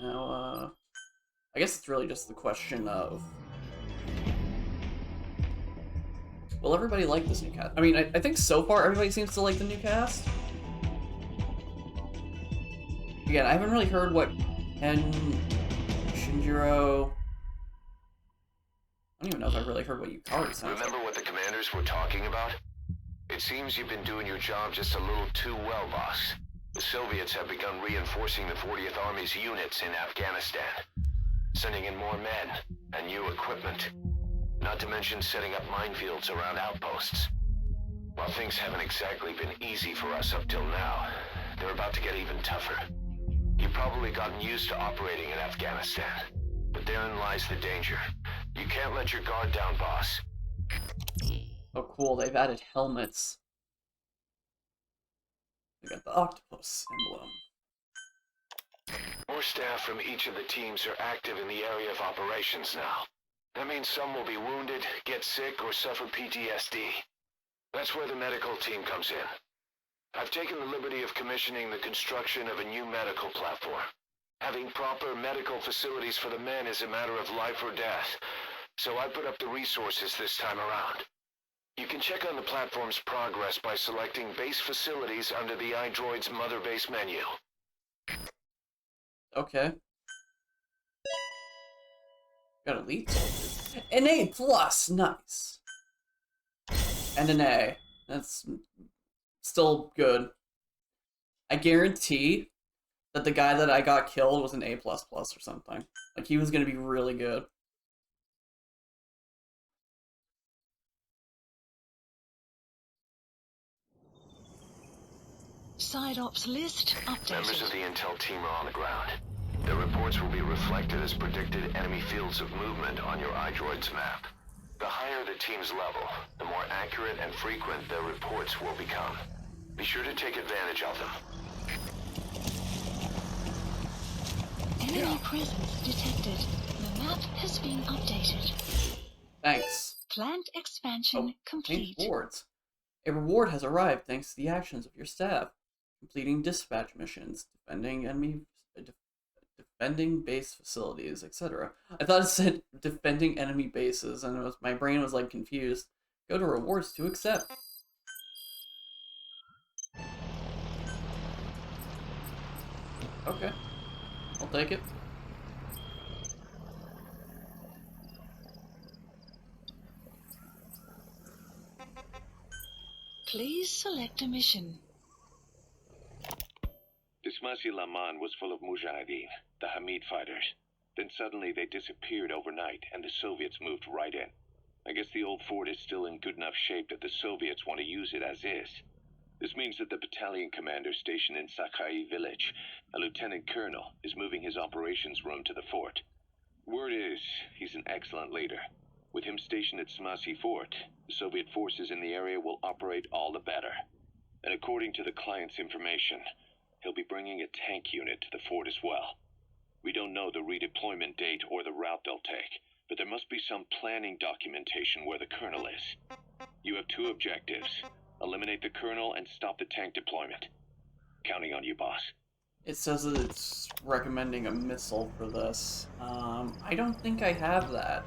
Now, I guess it's really just the question of, will everybody like this new cast? I mean, I think so far everybody seems to like the new cast. Again, I haven't really heard what Ken Shinjiro... I don't even know if I really heard what Yukari sounds like. Remember what the commanders were talking about? It seems you've been doing your job just a little too well, boss. The Soviets have begun reinforcing the 40th Army's units in Afghanistan, sending in more men and new equipment, not to mention setting up minefields around outposts. While things haven't exactly been easy for us up till now, they're about to get even tougher. You've probably gotten used to operating in Afghanistan, but therein lies the danger. You can't let your guard down, boss. Oh cool, they've added helmets. They got the octopus emblem. More staff from each of the teams are active in the area of operations now. That means some will be wounded, get sick, or suffer PTSD. That's where the medical team comes in. I've taken the liberty of commissioning the construction of a new medical platform. Having proper medical facilities for the men is a matter of life or death, so I put up the resources this time around. You can check on the platform's progress by selecting base facilities under the iDroid's mother base menu. Okay. Got elite soldiers. An A+, nice. And an A. That's still good. I guarantee that the guy that I got killed was an A++ or something. Like, he was gonna be really good. Side ops list Members of updated. the intel team are on the ground. Their reports will be reflected as predicted enemy fields of movement on your iDroid's map. The higher the team's level, the more accurate and frequent their reports will become. Be sure to take advantage of them. Enemy presence detected. The map has been updated. Thanks. Plant expansion Change complete. rewards. A reward has arrived thanks to the actions of your staff. Completing dispatch missions, defending base facilities, etc. I thought it said defending enemy bases, and my brain was like confused. Go to rewards to accept. Okay, I'll take it. Please select a mission. Dismasi Laman was full of Mujahideen, the Hamid fighters. Then suddenly they disappeared overnight, and the Soviets moved right in. I guess the old fort is still in good enough shape that the Soviets want to use it as is. This means that the battalion commander stationed in Sakai village, a lieutenant colonel, is moving his operations room to the fort. Word is, he's an excellent leader. With him stationed at Smasi Fort, the Soviet forces in the area will operate all the better. And according to the client's information, he'll be bringing a tank unit to the fort as well. We don't know the redeployment date or the route they'll take, but there must be some planning documentation where the colonel is. You have two objectives: eliminate the colonel and stop the tank deployment. Counting on you, boss. It says that it's recommending a missile for this. I don't think I have that.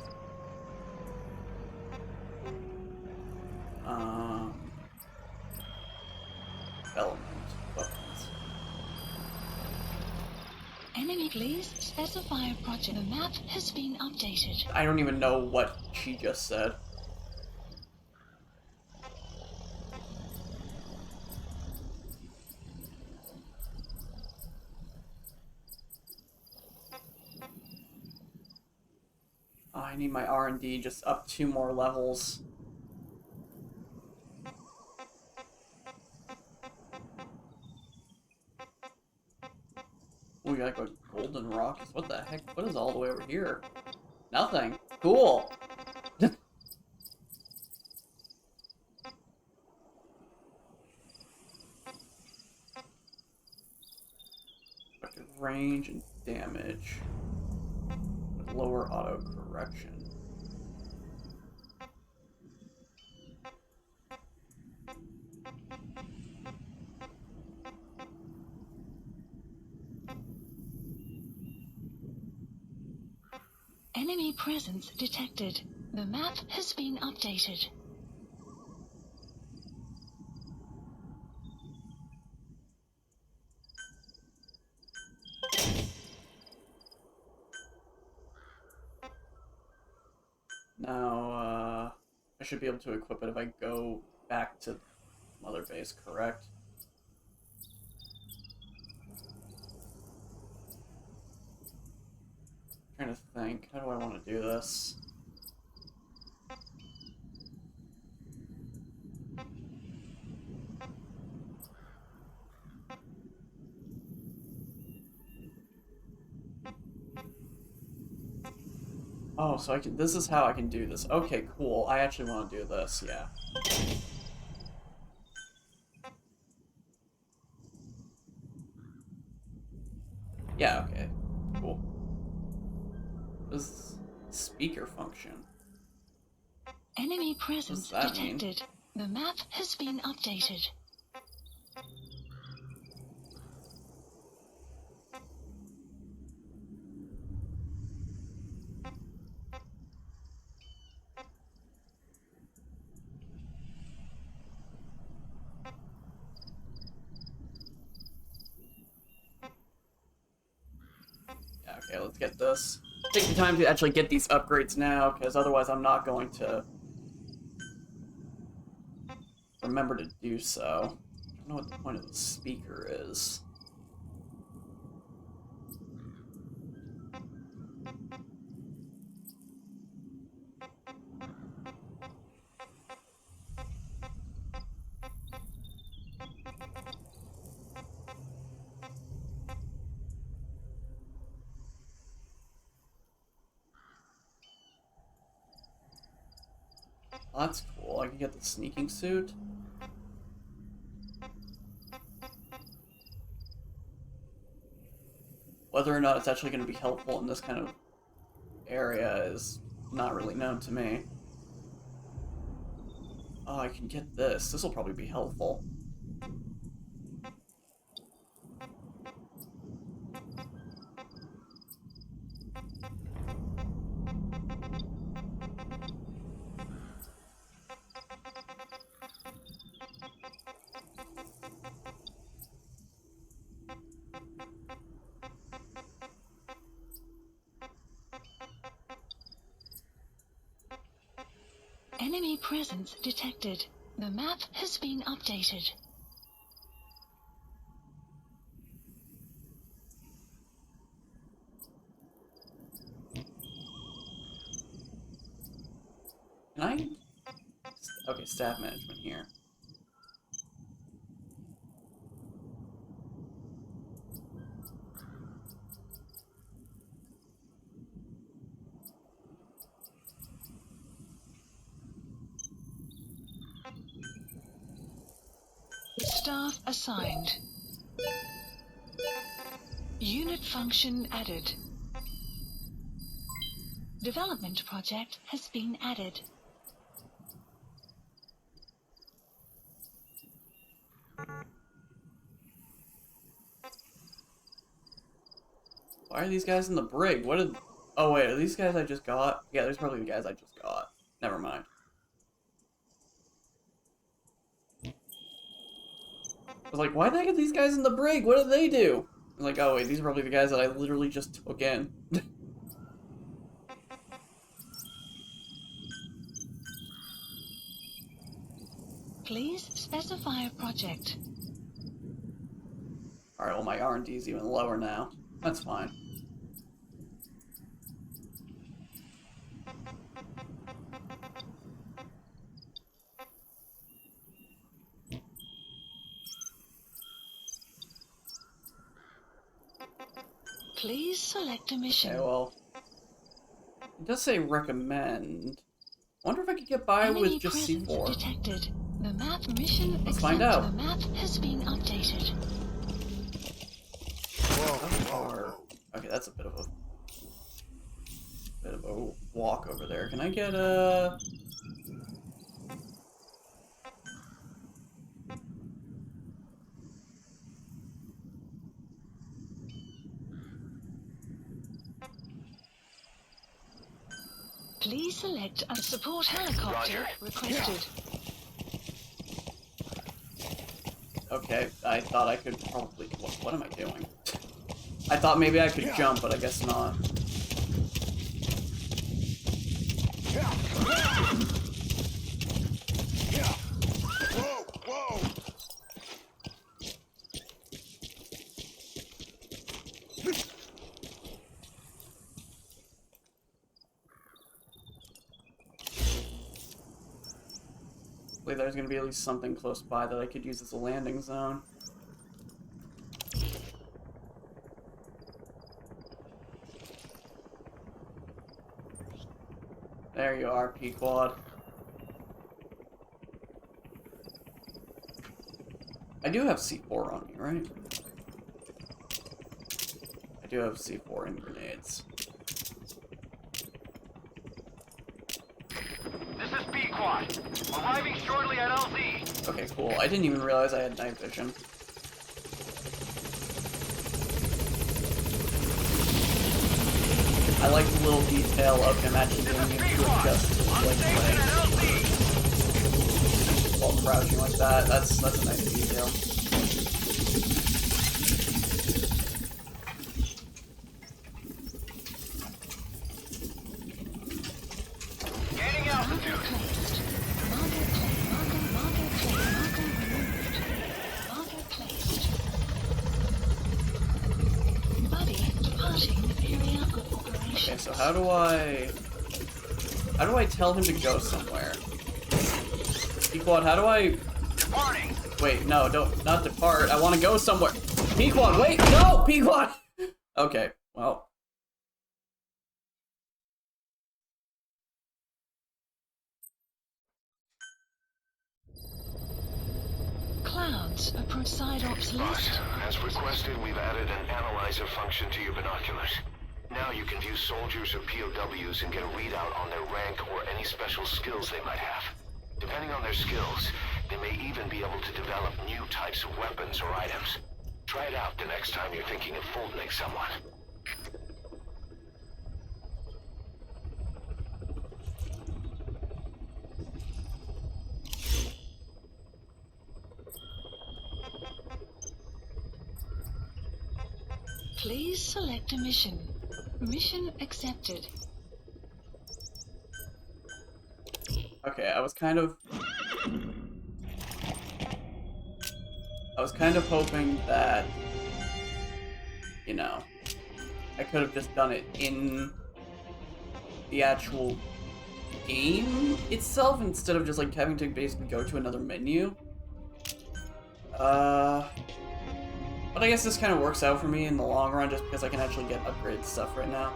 Element weapons. Enemy, please specify a project. The map has been updated. I don't even know what she just said. Oh, I need my R&D just up 2 more levels. We got like golden rockets. What the heck? What is all the way over here? Nothing. Cool. Effective range and damage. With lower auto correction. Enemy presence detected. The map has been updated. Now, I should be able to equip it if I go back to Mother Base, correct? Trying to think, how do I want to do this? Oh, so I can. This is how I can do this. Okay, cool. I actually want to do this. Yeah. Yeah. Okay. Cool. This speaker function. Enemy presence What does that mean? detected. The map has been updated. Yeah. Okay. Let's get this. Take the time to actually get these upgrades now, because otherwise I'm not going to remember to do so. I don't know what the point of the speaker is. Oh, that's cool. I can get the sneaking suit. Whether or not it's actually going to be helpful in this kind of area is not really known to me. Oh, I can get this. This will probably be helpful. Enemy presence detected. The map has been updated. Can I? Okay, staff management here. Staff assigned. Unit function added. Development project has been added. Why are these guys in the brig? What did... Oh wait, are these guys I just got? Yeah, there's probably the guys I just got. Never mind. I was like, why did I get these guys in the brig? What did they do? was like, oh wait, these are probably the guys that I literally just took in. Please specify a project. Alright, well my R&D is even lower now. That's fine. Please select a mission. Okay, well, it does say recommend. I wonder if I could get by Enemy with just presence C4. detected. The map mission Let's find out. The map has been updated. Okay, that's a bit of a walk over there. Can I get a... Please select a support helicopter Roger. requested. Okay, I thought I could probably... What am I doing? I thought maybe I could jump, but I guess not. Whoa! Hopefully there's going to be at least something close by that I could use as a landing zone. There you are, P-Quad. I do have C4 on me, right? I do have C4 and grenades. This is B-Quad. Arriving shortly at LZ. Okay, cool. I didn't even realize I had night vision. I like the little detail of him actually doing it to adjust his like while crouching like that. That's a nice detail. Gaining altitude. Marker placed. Buddy departing area of operations. Okay, so how do I tell him to go somewhere? P-Quad, how do I... Departing. Wait, no, not depart. I want to go somewhere. P-Quad, wait, no, P-Quad! Okay, well. Clouds approach side ops Boss, list. as requested, we've added an analyzer function to your binoculars. Now you can view soldiers or POWs and get a readout on their rank or any special skills they might have. Depending on their skills, they may even be able to develop new types of weapons or items. Try it out the next time you're thinking of folding someone. Please select a mission. Mission accepted. Okay, I was kind of hoping that, you know, I could have just done it in the actual game itself instead of just like having to basically go to another menu. But I guess this kind of works out for me in the long run just because I can actually get upgraded stuff right now.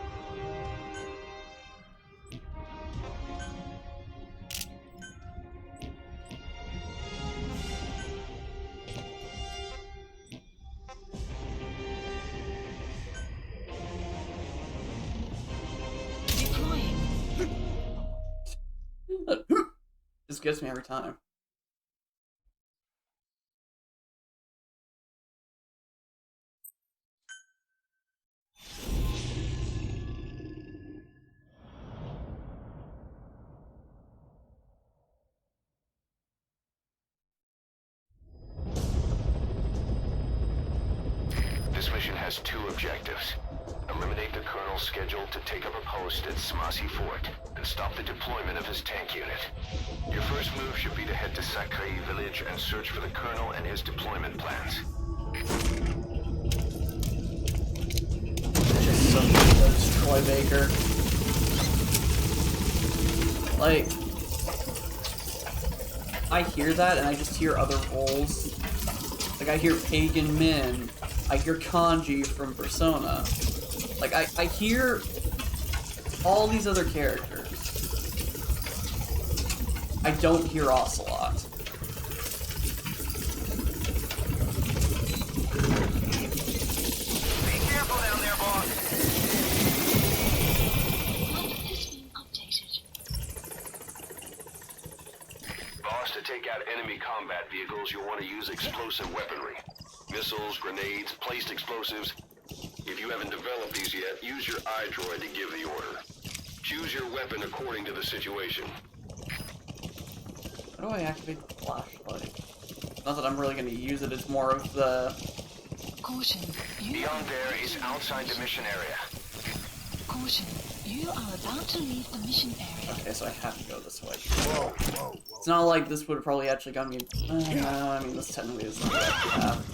Deploying. Just gets me every time. This mission has 2 objectives. Eliminate the Colonel's schedule to take up a post at Smasi Fort, and stop the deployment of his tank unit. Your first move should be to head to Sacré village and search for the Colonel and his deployment plans. Just some those Troy Baker. Like, I hear that and I just hear other roles. Like, I hear Pagan Min, I hear Kanji from Persona. Like, I hear all these other characters. I don't hear Ocelot. Be careful down there, boss! Map has been updated. Boss, to take out enemy combat vehicles, you'll want to use explosive weaponry. Missiles, grenades, placed explosives. If you haven't developed these yet, use your iDroid to give the order. Choose your weapon according to the situation. How do I activate the flashlight? Not that I'm really going to use it, it's more of the... Caution. You Beyond are there about is to outside the leave mission area. Caution. You are about to leave the mission area. Okay, so I have to go this way. Whoa, whoa, whoa. It's not like this would have probably actually gotten me... no, I mean, this technically is not what I have.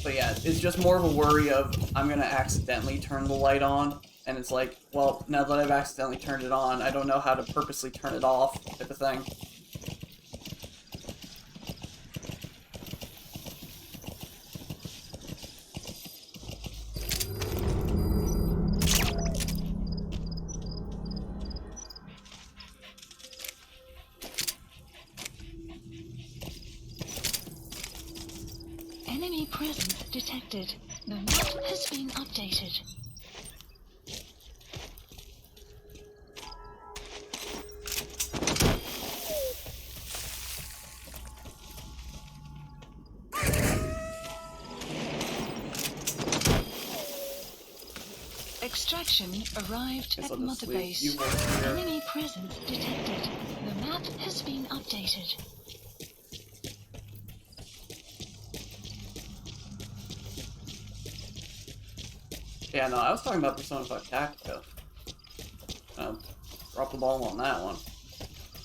But yeah, it's just more of a worry of I'm gonna accidentally turn the light on, and it's like, well, now that I've accidentally turned it on, I don't know how to purposely turn it off, type of thing. Enemy presence detected. The map has been updated. Extraction arrived Guess at I'll just Mother leave you Base. over here. Enemy presence detected. The map has been updated. Yeah, no, I was talking about Persona 5 Tactica. Dropped the ball on that one.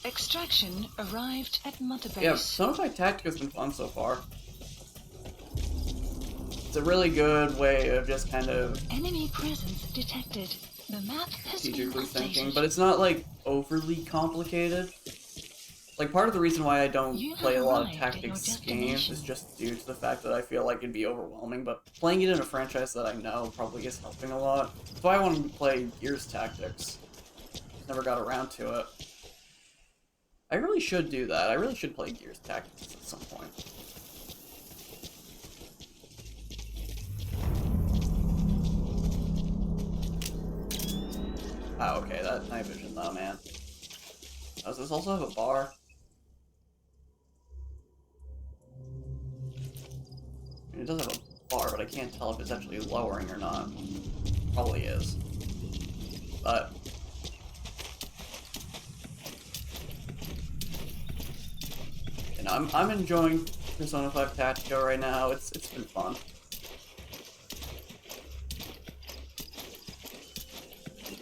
Extraction arrived at Mother Base. Yeah, Persona 5 Tactica's been fun so far. It's a really good way of just kind of Enemy presence detected. The map has been strategically thinking, updated. but it's not, like, overly complicated. Like, part of the reason why I don't You play a have lot of arrived at your tactics games destination. is just due to the fact that I feel like it'd be overwhelming, but playing it in a franchise that I know probably is helping a lot. That's why I wanted to play Gears Tactics. Never got around to it. I really should do that. I really should play Gears Tactics at some point. Oh, okay, that night vision though, man. Does this also have a bar? I mean, it does have a bar, but I can't tell if it's actually lowering or not. Probably is. But... you know, I'm enjoying Persona 5 Tactica right now. It's been fun.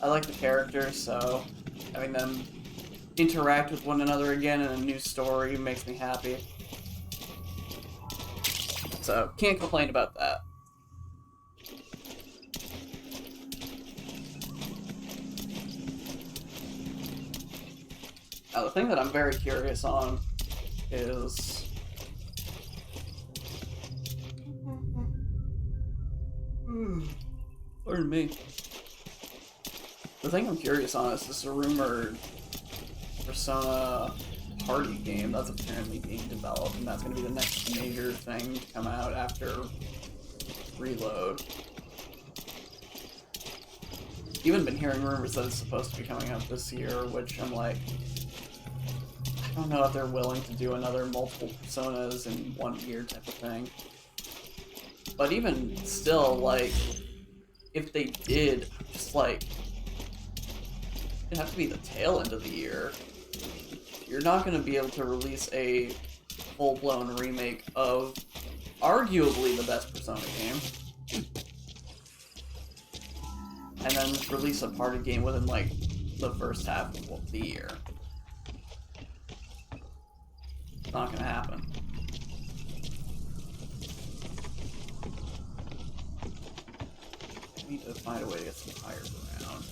I like the characters, so having them interact with one another again in a new story makes me happy. So, can't complain about that. Now, the thing that I'm very curious on is... pardon me. The thing I'm curious on is this rumored Persona party game that's apparently being developed, and that's going to be the next major thing to come out after Reload. Even been hearing rumors that it's supposed to be coming out this year, which I'm like, I don't know if they're willing to do another multiple Personas in 1 year type of thing. But even still, like, if they did, just like, it'd have to be the tail end of the year. You're not going to be able to release a full-blown remake of arguably the best Persona game. And then release a party game within, like, the first half of the year. It's not gonna happen. I need to find a way to get some tires around.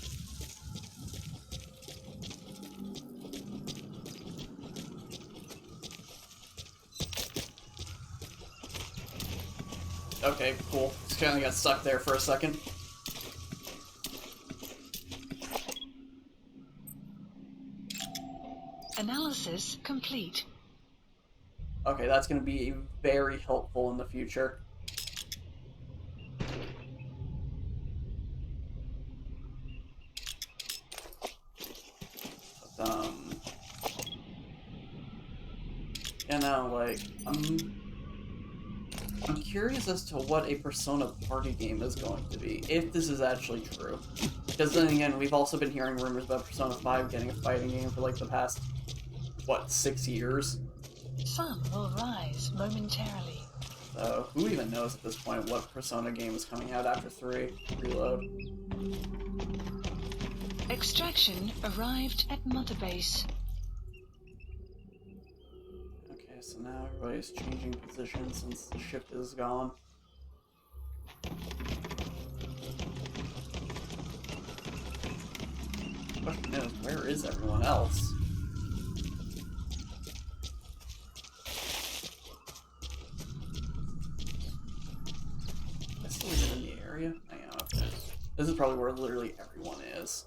Okay, cool. Just kinda got stuck there for a second. Analysis complete. Okay, that's gonna be very helpful in the future. But, you know, like, I'm curious as to what a Persona party game is going to be, if this is actually true. Because then again, we've also been hearing rumors about Persona 5 getting a fighting game for like the past, what, 6 years? Sun will rise momentarily. So, who even knows at this point what Persona game is coming out after 3 Reload? Extraction arrived at Mother Base. Okay, so now everybody's changing position since the ship is gone. The question is, where is everyone else? Is still even in the area? Hang on, okay. This is probably where literally everyone is.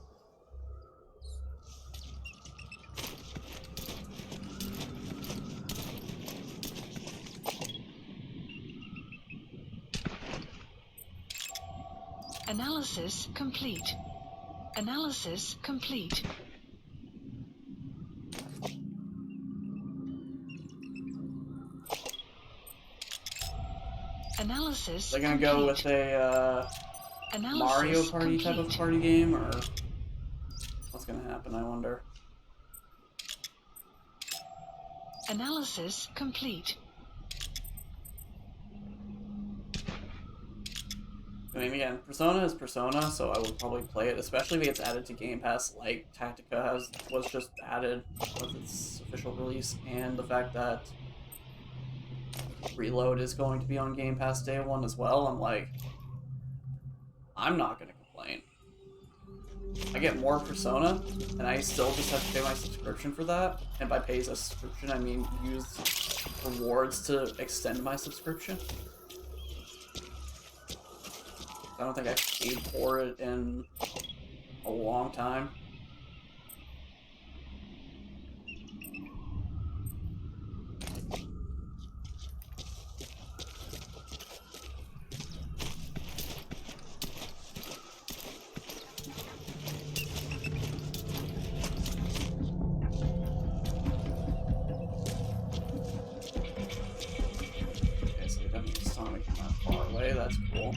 Analysis complete. Analysis complete. Analysis They're gonna go with a Mario Party type of party game, or what's gonna happen, I wonder? Analysis complete. I mean, again, Persona is Persona, so I would probably play it, especially if it gets added to Game Pass, like Tactica was just added with its official release, and the fact that Reload is going to be on Game Pass day 1 as well. I'm like, I'm not gonna complain. I get more Persona, and I still just have to pay my subscription for that, and by pay a subscription, I mean use rewards to extend my subscription. I don't think I've paid for it in a long time. Okay, so they definitely Sonic from that far away, that's cool.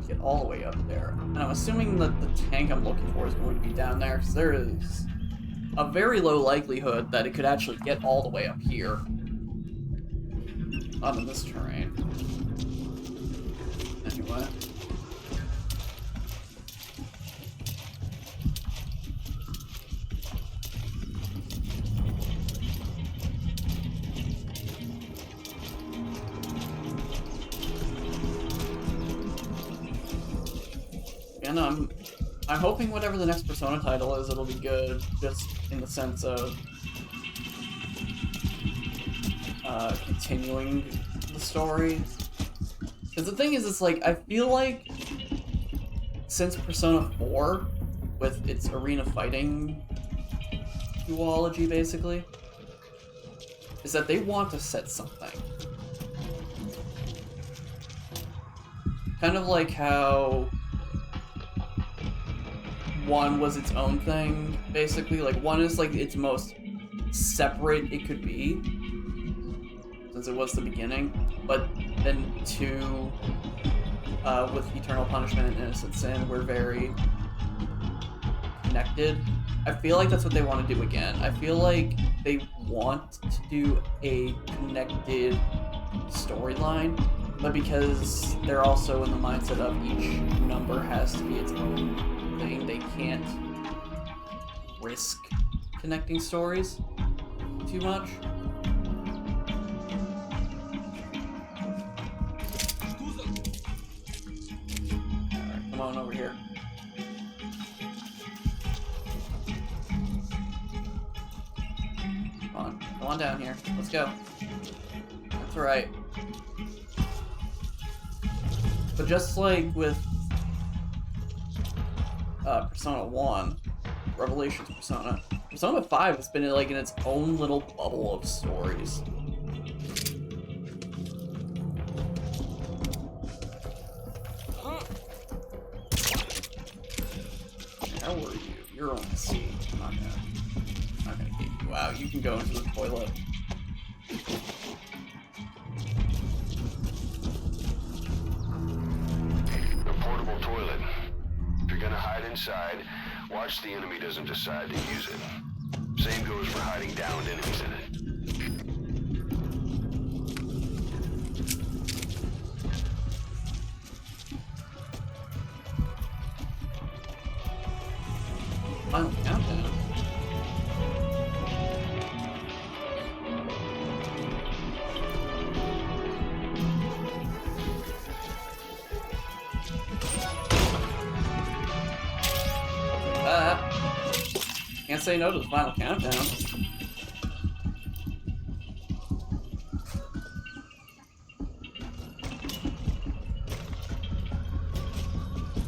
Get all the way up there. And I'm assuming that the tank I'm looking for is going to be down there, because there is a very low likelihood that it could actually get all the way up here. Not in this terrain. Anyway. And I'm hoping whatever the next Persona title is, it'll be good, just in the sense of continuing the story. Because the thing is, it's like, I feel like since Persona 4, with its arena fighting duology, basically, is that they want to set something. Kind of like how 1 was its own thing, basically. Like, 1 is like its most separate it could be, since it was the beginning. But then 2, with Eternal Punishment and Innocent Sin, were very connected. I feel like that's what they want to do again. I feel like they want to do a connected storyline, but because they're also in the mindset of each number has to be its own thing, they can't risk connecting stories too much. Alright, come on over here. Come on down here. Let's go. That's right. But just like with Persona 1, Revelations Persona, Persona 5 has been like in its own little bubble of stories. How were you? You're on C. I'm not gonna get you out. You can go into the toilet. A portable toilet. If you're gonna hide inside, watch the enemy doesn't decide to use it. Same goes for hiding downed enemies in it. Final countdown. Can't say no to the final countdown.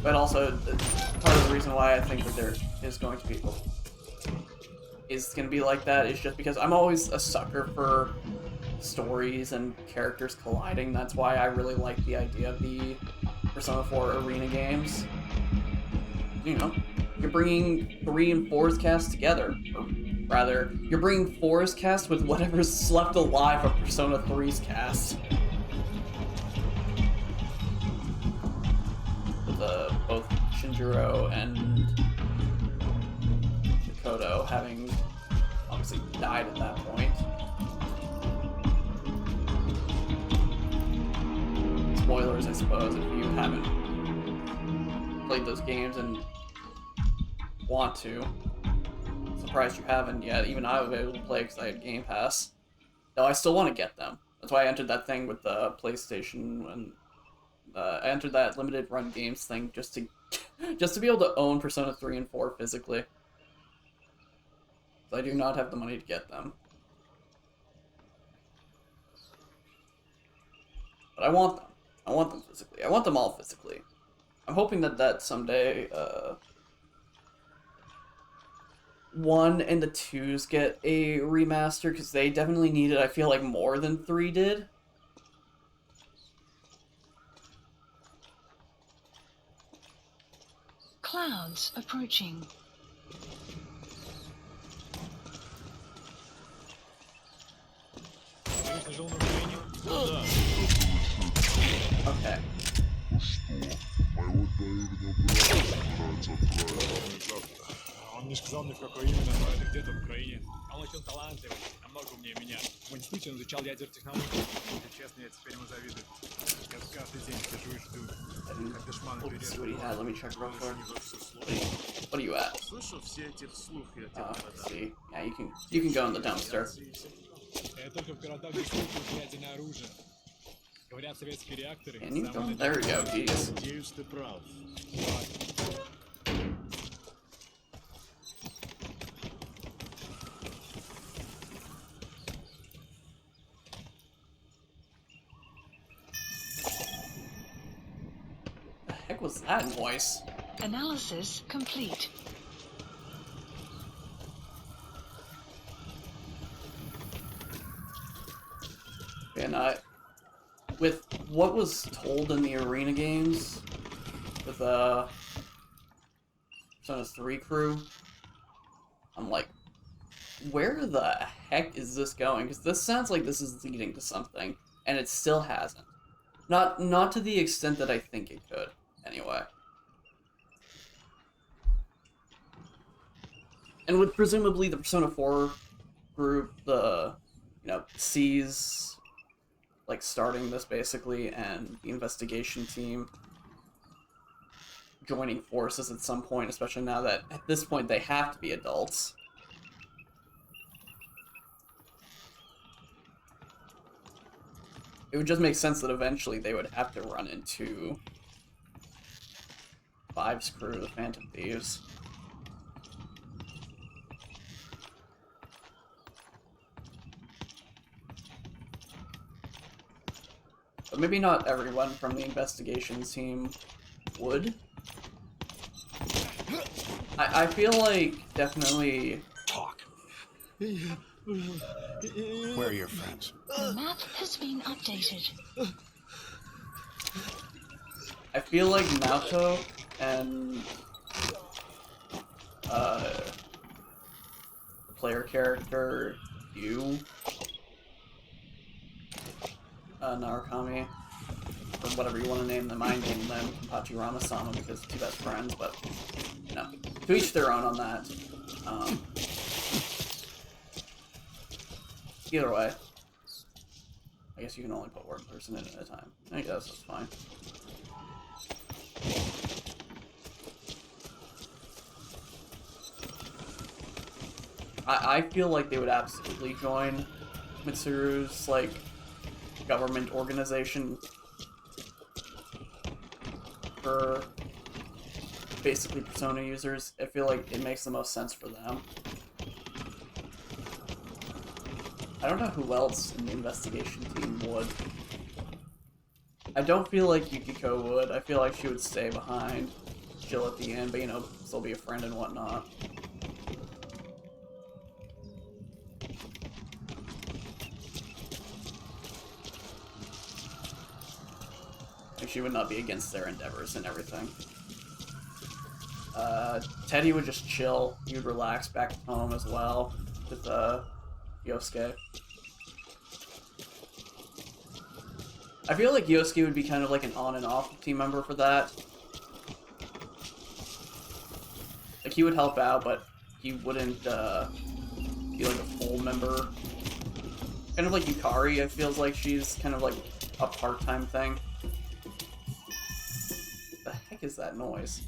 But also, part of the reason why I think that there is going to be like that is just because I'm always a sucker for stories and characters colliding. That's why I really like the idea of the Persona 4 arena games. You know, you're bringing 3 and 4's cast together. Or rather, you're bringing 4's cast with whatever's left alive of Persona 3's cast. With both Shinjiro and Mikoto having obviously died at that point. Spoilers, I suppose, if you haven't played those games and want to. Surprised you haven't yet. Even I was able to play because I had Game Pass. Though I still want to get them. That's why I entered that thing with the PlayStation, and I entered that limited run games thing just to be able to own Persona 3 and 4 physically. So I do not have the money to get them. But I want them. I want them physically. I want them all physically. I'm hoping that someday, 1 and the 2s get a remaster, because they definitely need it, I feel like, more than 3 did. Clouds approaching. Okay. Он не сказал мне, в какой именно, но это где-то в Украине. Он очень талантливый, намного умнее меня. В институте он изучал ядерные технологии. Если честно, я теперь ему завидую. Я каждый день сижу и жду. Когда шманы Let's see what he has. Let me check real quick. What are you at? Слышал все эти слухи о Let's see. Yeah, you can go in the dumpster. Я только в городах, где слухают ядерное оружие. Говорят, советские реакторы... Can you go? There we go, jeez. Надеюсь, ты прав. The heck was that voice? Analysis complete. And with what was told in the arena games, with Persona 3 crew, I'm like, where the heck is this going? Because this sounds like this is leading to something, and it still hasn't. Not to the extent that I think it could, anyway. And with presumably the Persona 4 group, the, C's, like, starting this, basically, and the investigation team joining forces at some point, especially now that, at this point, they have to be adults. It would just make sense that eventually they would have to run into Five's crew, the Phantom Thieves. But maybe not everyone from the investigation team would. I feel like definitely... Talk. Where are your friends? The map has been updated. I feel like Naoto and the player character Yu, Narukami, or whatever you want to name them. I name them Kenpachi Ramasama because two best friends, but to each their own on that. Either way, I guess you can only put one person in at a time. I guess that's fine. I feel like they would absolutely join Mitsuru's, like, government organization for basically Persona users. I feel like it makes the most sense for them. I don't know who else in the investigation team would. I don't feel like Yukiko would. I feel like she would stay behind, chill at the end, but still be a friend and whatnot. Like, she would not be against their endeavors and everything. Teddy would just chill. He would relax back home as well with Yosuke. I feel like Yosuke would be kind of like an on and off team member for that. Like, he would help out, but he wouldn't be like a full member. Kind of like Yukari, I feels like she's kind of like a part-time thing. What the heck is that noise?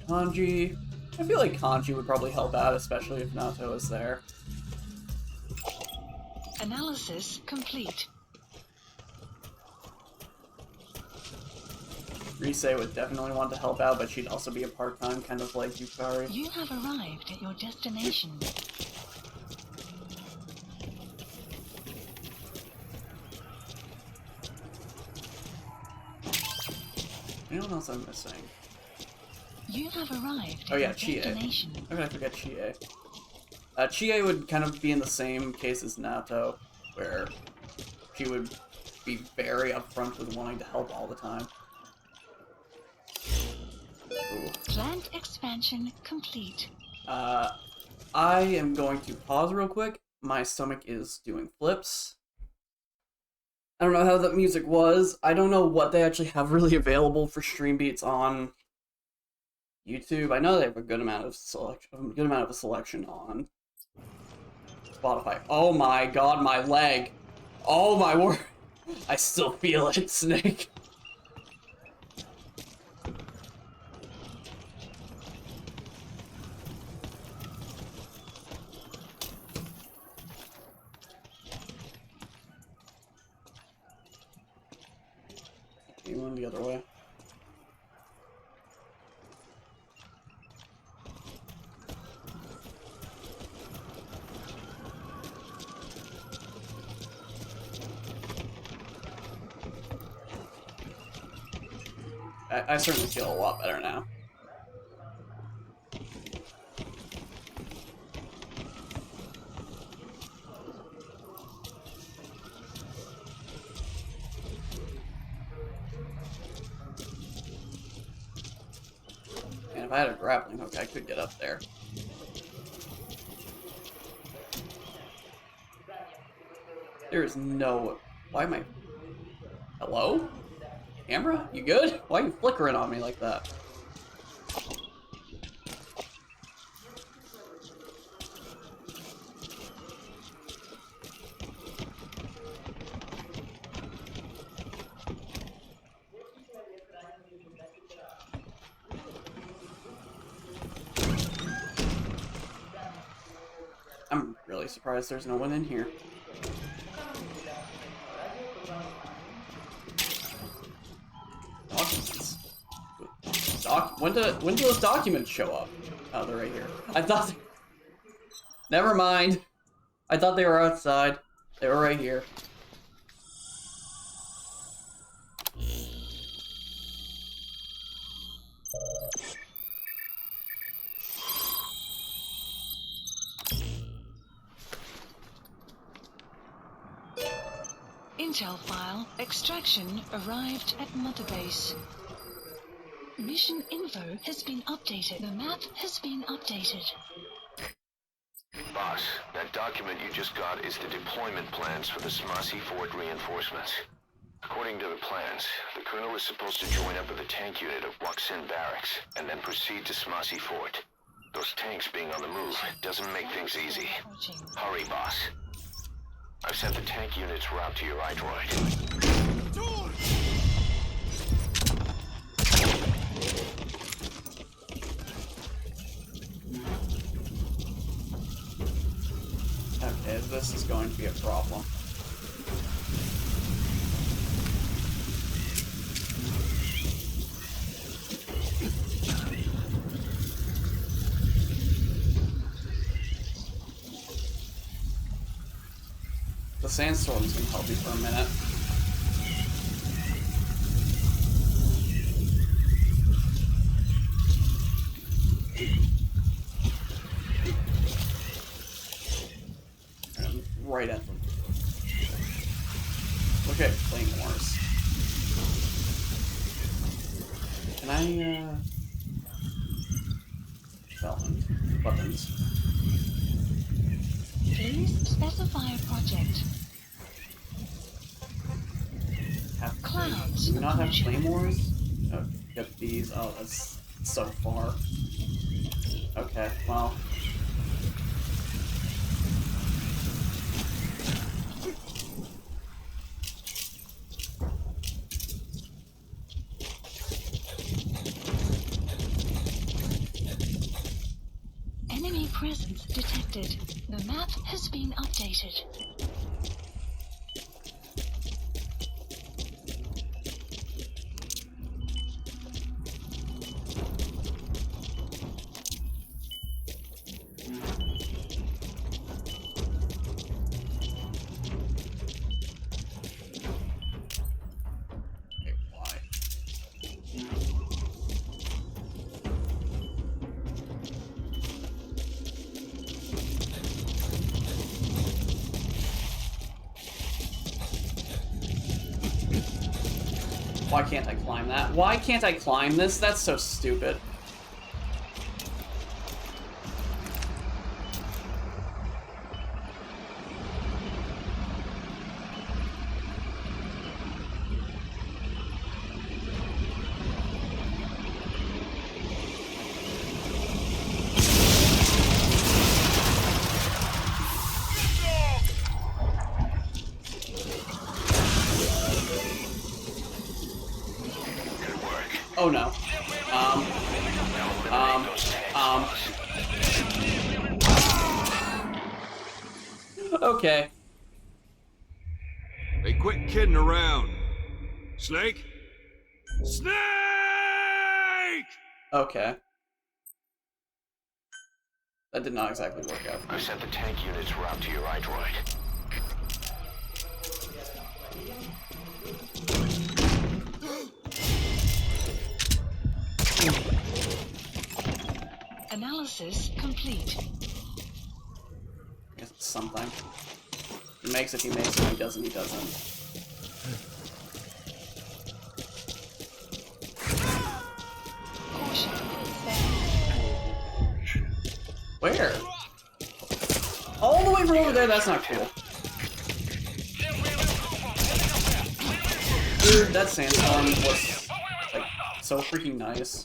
Kanji. I feel like Kanji would probably help out, especially if Naoto is there. Analysis complete. Rise would definitely want to help out, but she'd also be a part-time, kind of like Yukari. You have arrived at your destination. Anyone else I'm missing? You have arrived Oh at yeah, your Chie. destination. How could I forget Chie? Chie would kind of be in the same case as Naoto, where she would be very upfront with wanting to help all the time. Ooh. Plant expansion complete. I am going to pause real quick. My stomach is doing flips. I don't know how that music was. I don't know what they actually have really available for stream beats on YouTube. I know they have a good amount of selection on Spotify. Oh my god, my leg. Oh my word. I still feel it, Snake. You went the other way. I certainly feel a lot better now. And if I had a grappling hook, I could get up there. There is no... Why am I... Hello? Camera? You good? Why are you flickering on me like that? I'm really surprised there's no one in here. Documents. When do those documents show up? Oh, they're right here. I thought... Never mind. I thought they were outside. They were right here. Intel file extraction arrived at Mother Base. Mission info has been updated. The map has been updated. Boss, that document you just got is the deployment plans for the Smasi Fort reinforcements. According to the plans, the Colonel is supposed to join up with a tank unit of Waksin Barracks and then proceed to Smasi Fort. Those tanks being on the move doesn't make things easy. Hurry, boss. I've sent the tank unit's route to your iDroid. Okay, this is going to be a problem. The sandstorm's gonna help me for a minute. And right at them. Okay, claymores. Can I, development buttons. Please specify a project. Clouds. Do we not have claymores? Oh, get these. Oh, that's so far. Okay, well. Enemy presence detected. The map has been updated. Okay, why? Why can't I climb that? Why can't I climb this? That's so stupid. Oh no. Okay. Hey, quit kidding around. Snake? Snake! Okay. That did not exactly work out. I've sent the tank unit's route to your iDroid. Analysis complete. I guess it's something. He makes it, he makes it. He doesn't, he doesn't. Caution. Where? All the way from over there? That's not cool. Dude, that sandstorm was like so freaking nice.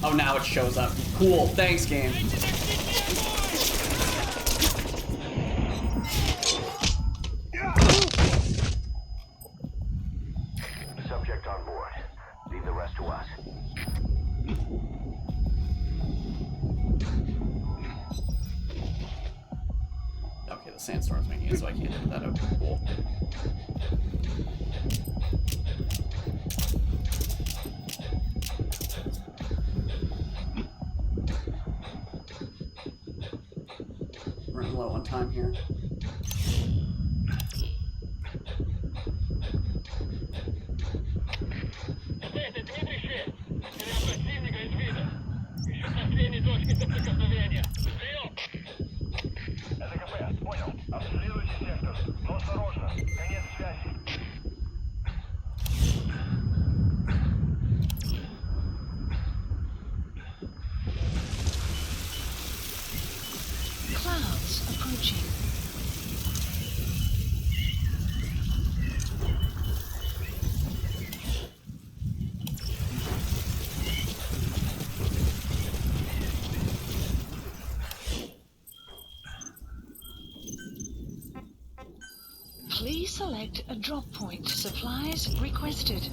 Oh, now it shows up. Cool. Thanks, game. Subject on board. Leave the rest to us. Okay, the sandstorm's making it so I can't do that. Okay, cool. Running low on time here. Clouds approaching. Please select a drop point. Supplies requested.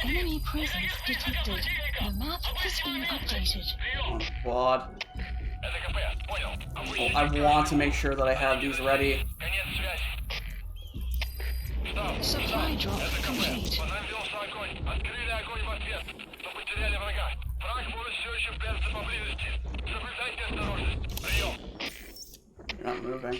Enemy presence detected. The map has been updated. On the quad. Oh, I want to make sure that I have these ready. Supply drop complete. You're not moving.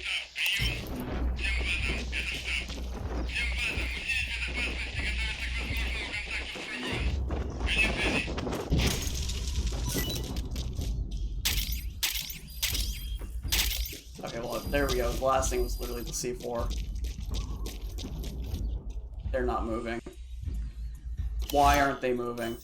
Okay, well, there we go. The last thing was literally the C4. They're not moving. Why aren't they moving?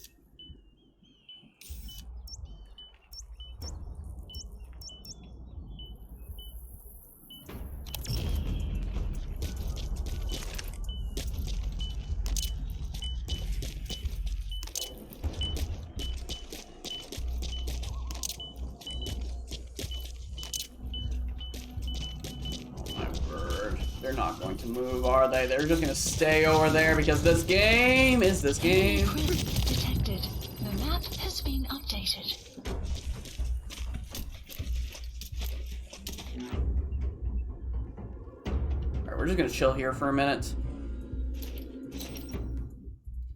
They're not going to move, are they? They're just going to stay over there because this game is this game. Detected. The map has been updated. Alright, we're just going to chill here for a minute.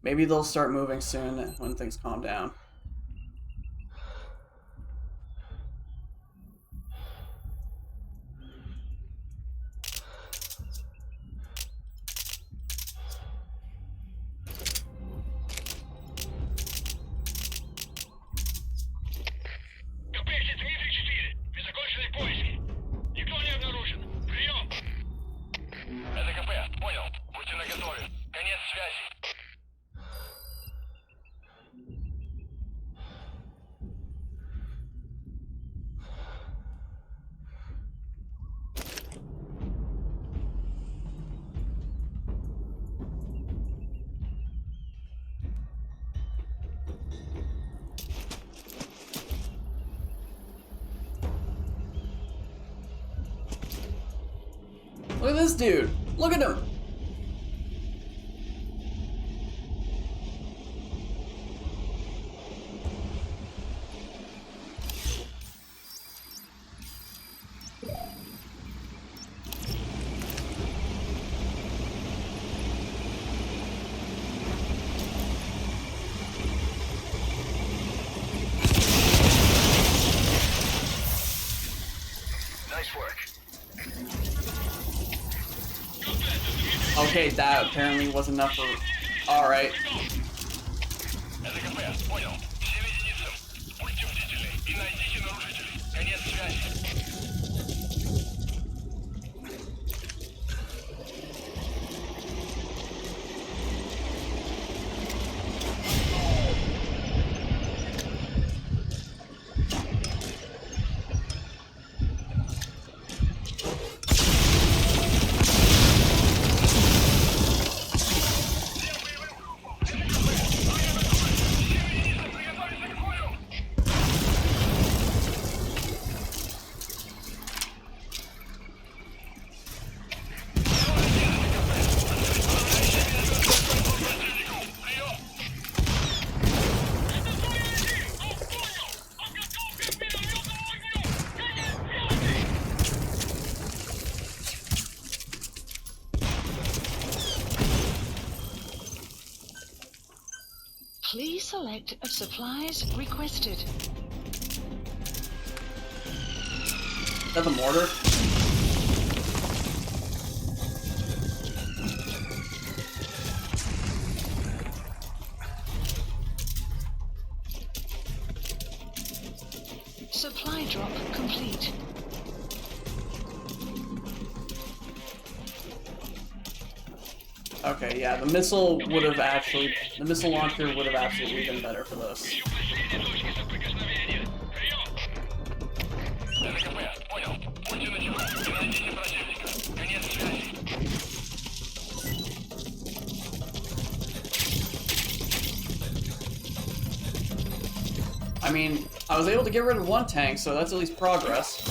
Maybe they'll start moving soon when things calm down. Look at this dude. Look at him. Nice work. Okay, that apparently was enough for... Alright. select of supplies requested. Is that the mortar? Supply drop complete. Okay, yeah, the missile would have actually... The missile launcher would have absolutely been better for this. I mean, I was able to get rid of one tank, so that's at least progress.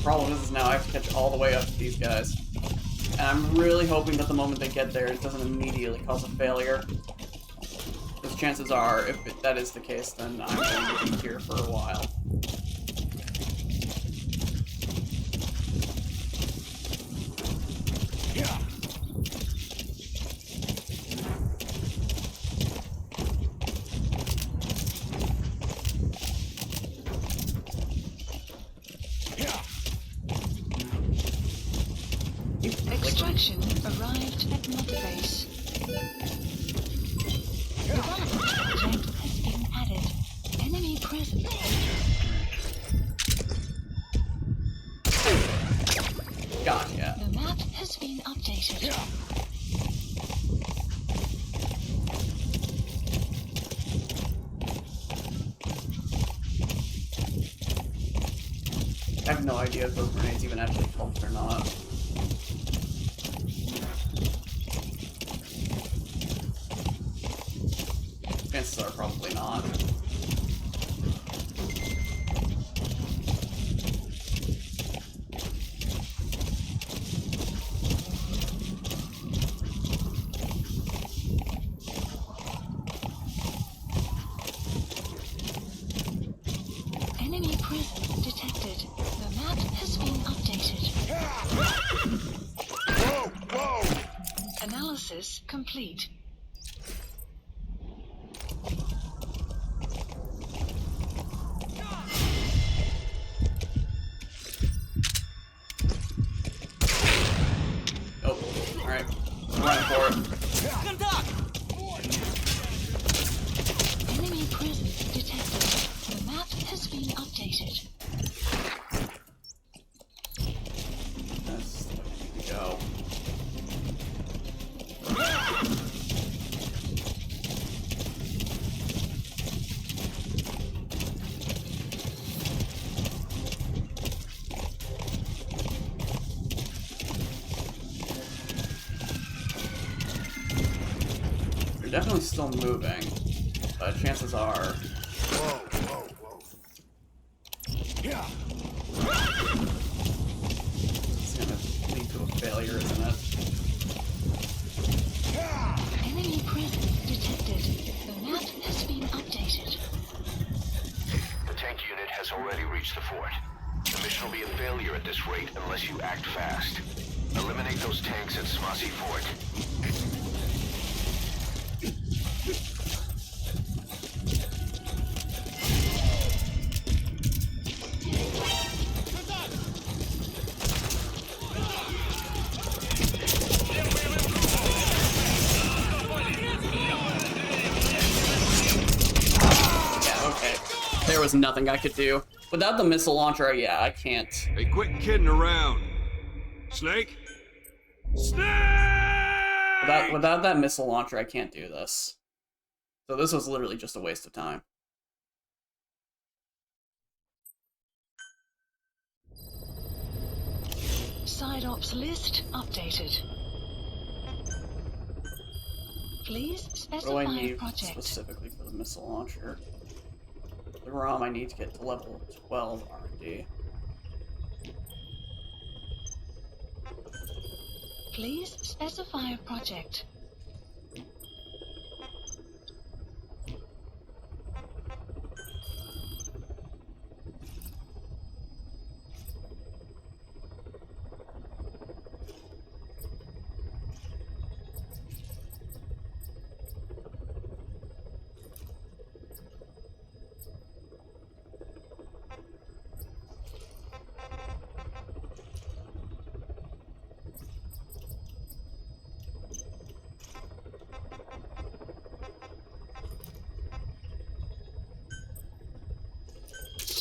Problem is now I have to catch all the way up to these guys. And I'm really hoping that the moment they get there, it doesn't immediately cause a failure. Because chances are, if that is the case, then I'm going to be here for a while. Extraction arrived at Mother Base. Development project has been added. Enemy present. Gotcha. The map has been updated. I have no idea if those grenades even actually helped or not. Chances are probably not. Enemy presence detected. The map has been updated. Whoa! Whoa! Analysis complete. Oh, alright. I'm running for it. Enemy presence detected. The map has been updated. That's the way to go. They're definitely still moving, but chances are... Whoa! Whoa! Whoa! Yeah! It's gonna lead to a failure, isn't it? Enemy presence detected. The map has been updated. The tank unit has already reached the fort. The mission will be a failure at this rate unless you act fast. Eliminate those tanks at Smassi Fort. Yeah, okay. There was nothing I could do. Without the missile launcher, yeah, I can't. Hey, quit kidding around. Snake? Snake! Without that missile launcher, I can't do this. So this was literally just a waste of time. Side ops list updated. Please What do specify I need project. specifically for the missile launcher? The ROM I need to get to level 12 R&D. Please specify a project.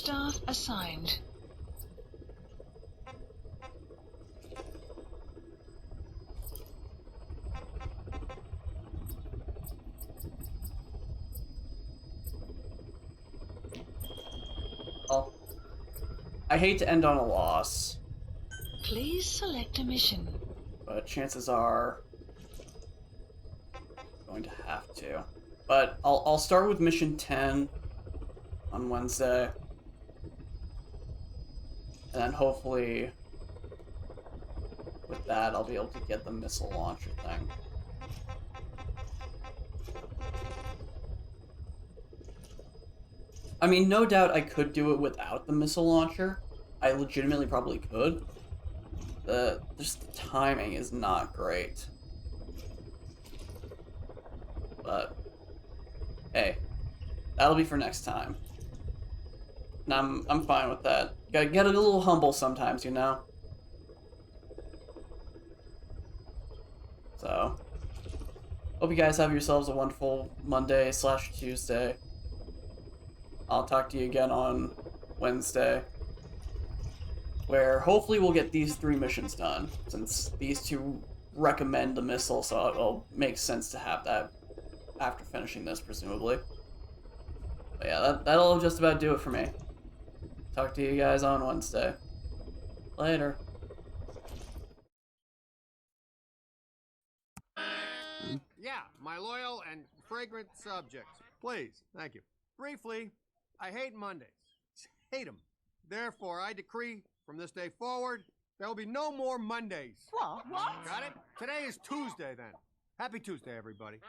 Staff assigned. Oh. I hate to end on a loss, Please select a mission. but chances are I'm going to have to. But I'll start with mission 10 on Wednesday. And then hopefully with that I'll be able to get the missile launcher thing. I mean, no doubt I could do it without the missile launcher. I legitimately probably could. Just the timing is not great. But hey, that'll be for next time. And I'm fine with that. Gotta get a little humble sometimes, you know? So, hope you guys have yourselves a wonderful Monday/Tuesday. I'll talk to you again on Wednesday, where hopefully we'll get these 3 missions done, since these 2 recommend the missile, so it'll make sense to have that after finishing this, presumably. But yeah, that'll just about do it for me. Talk to you guys on Wednesday. Later. Yeah, my loyal and fragrant subjects. Please, thank you. Briefly, I hate Mondays. Hate them. Therefore, I decree from this day forward, there will be no more Mondays. What? Got it? Today is Tuesday, then. Happy Tuesday, everybody.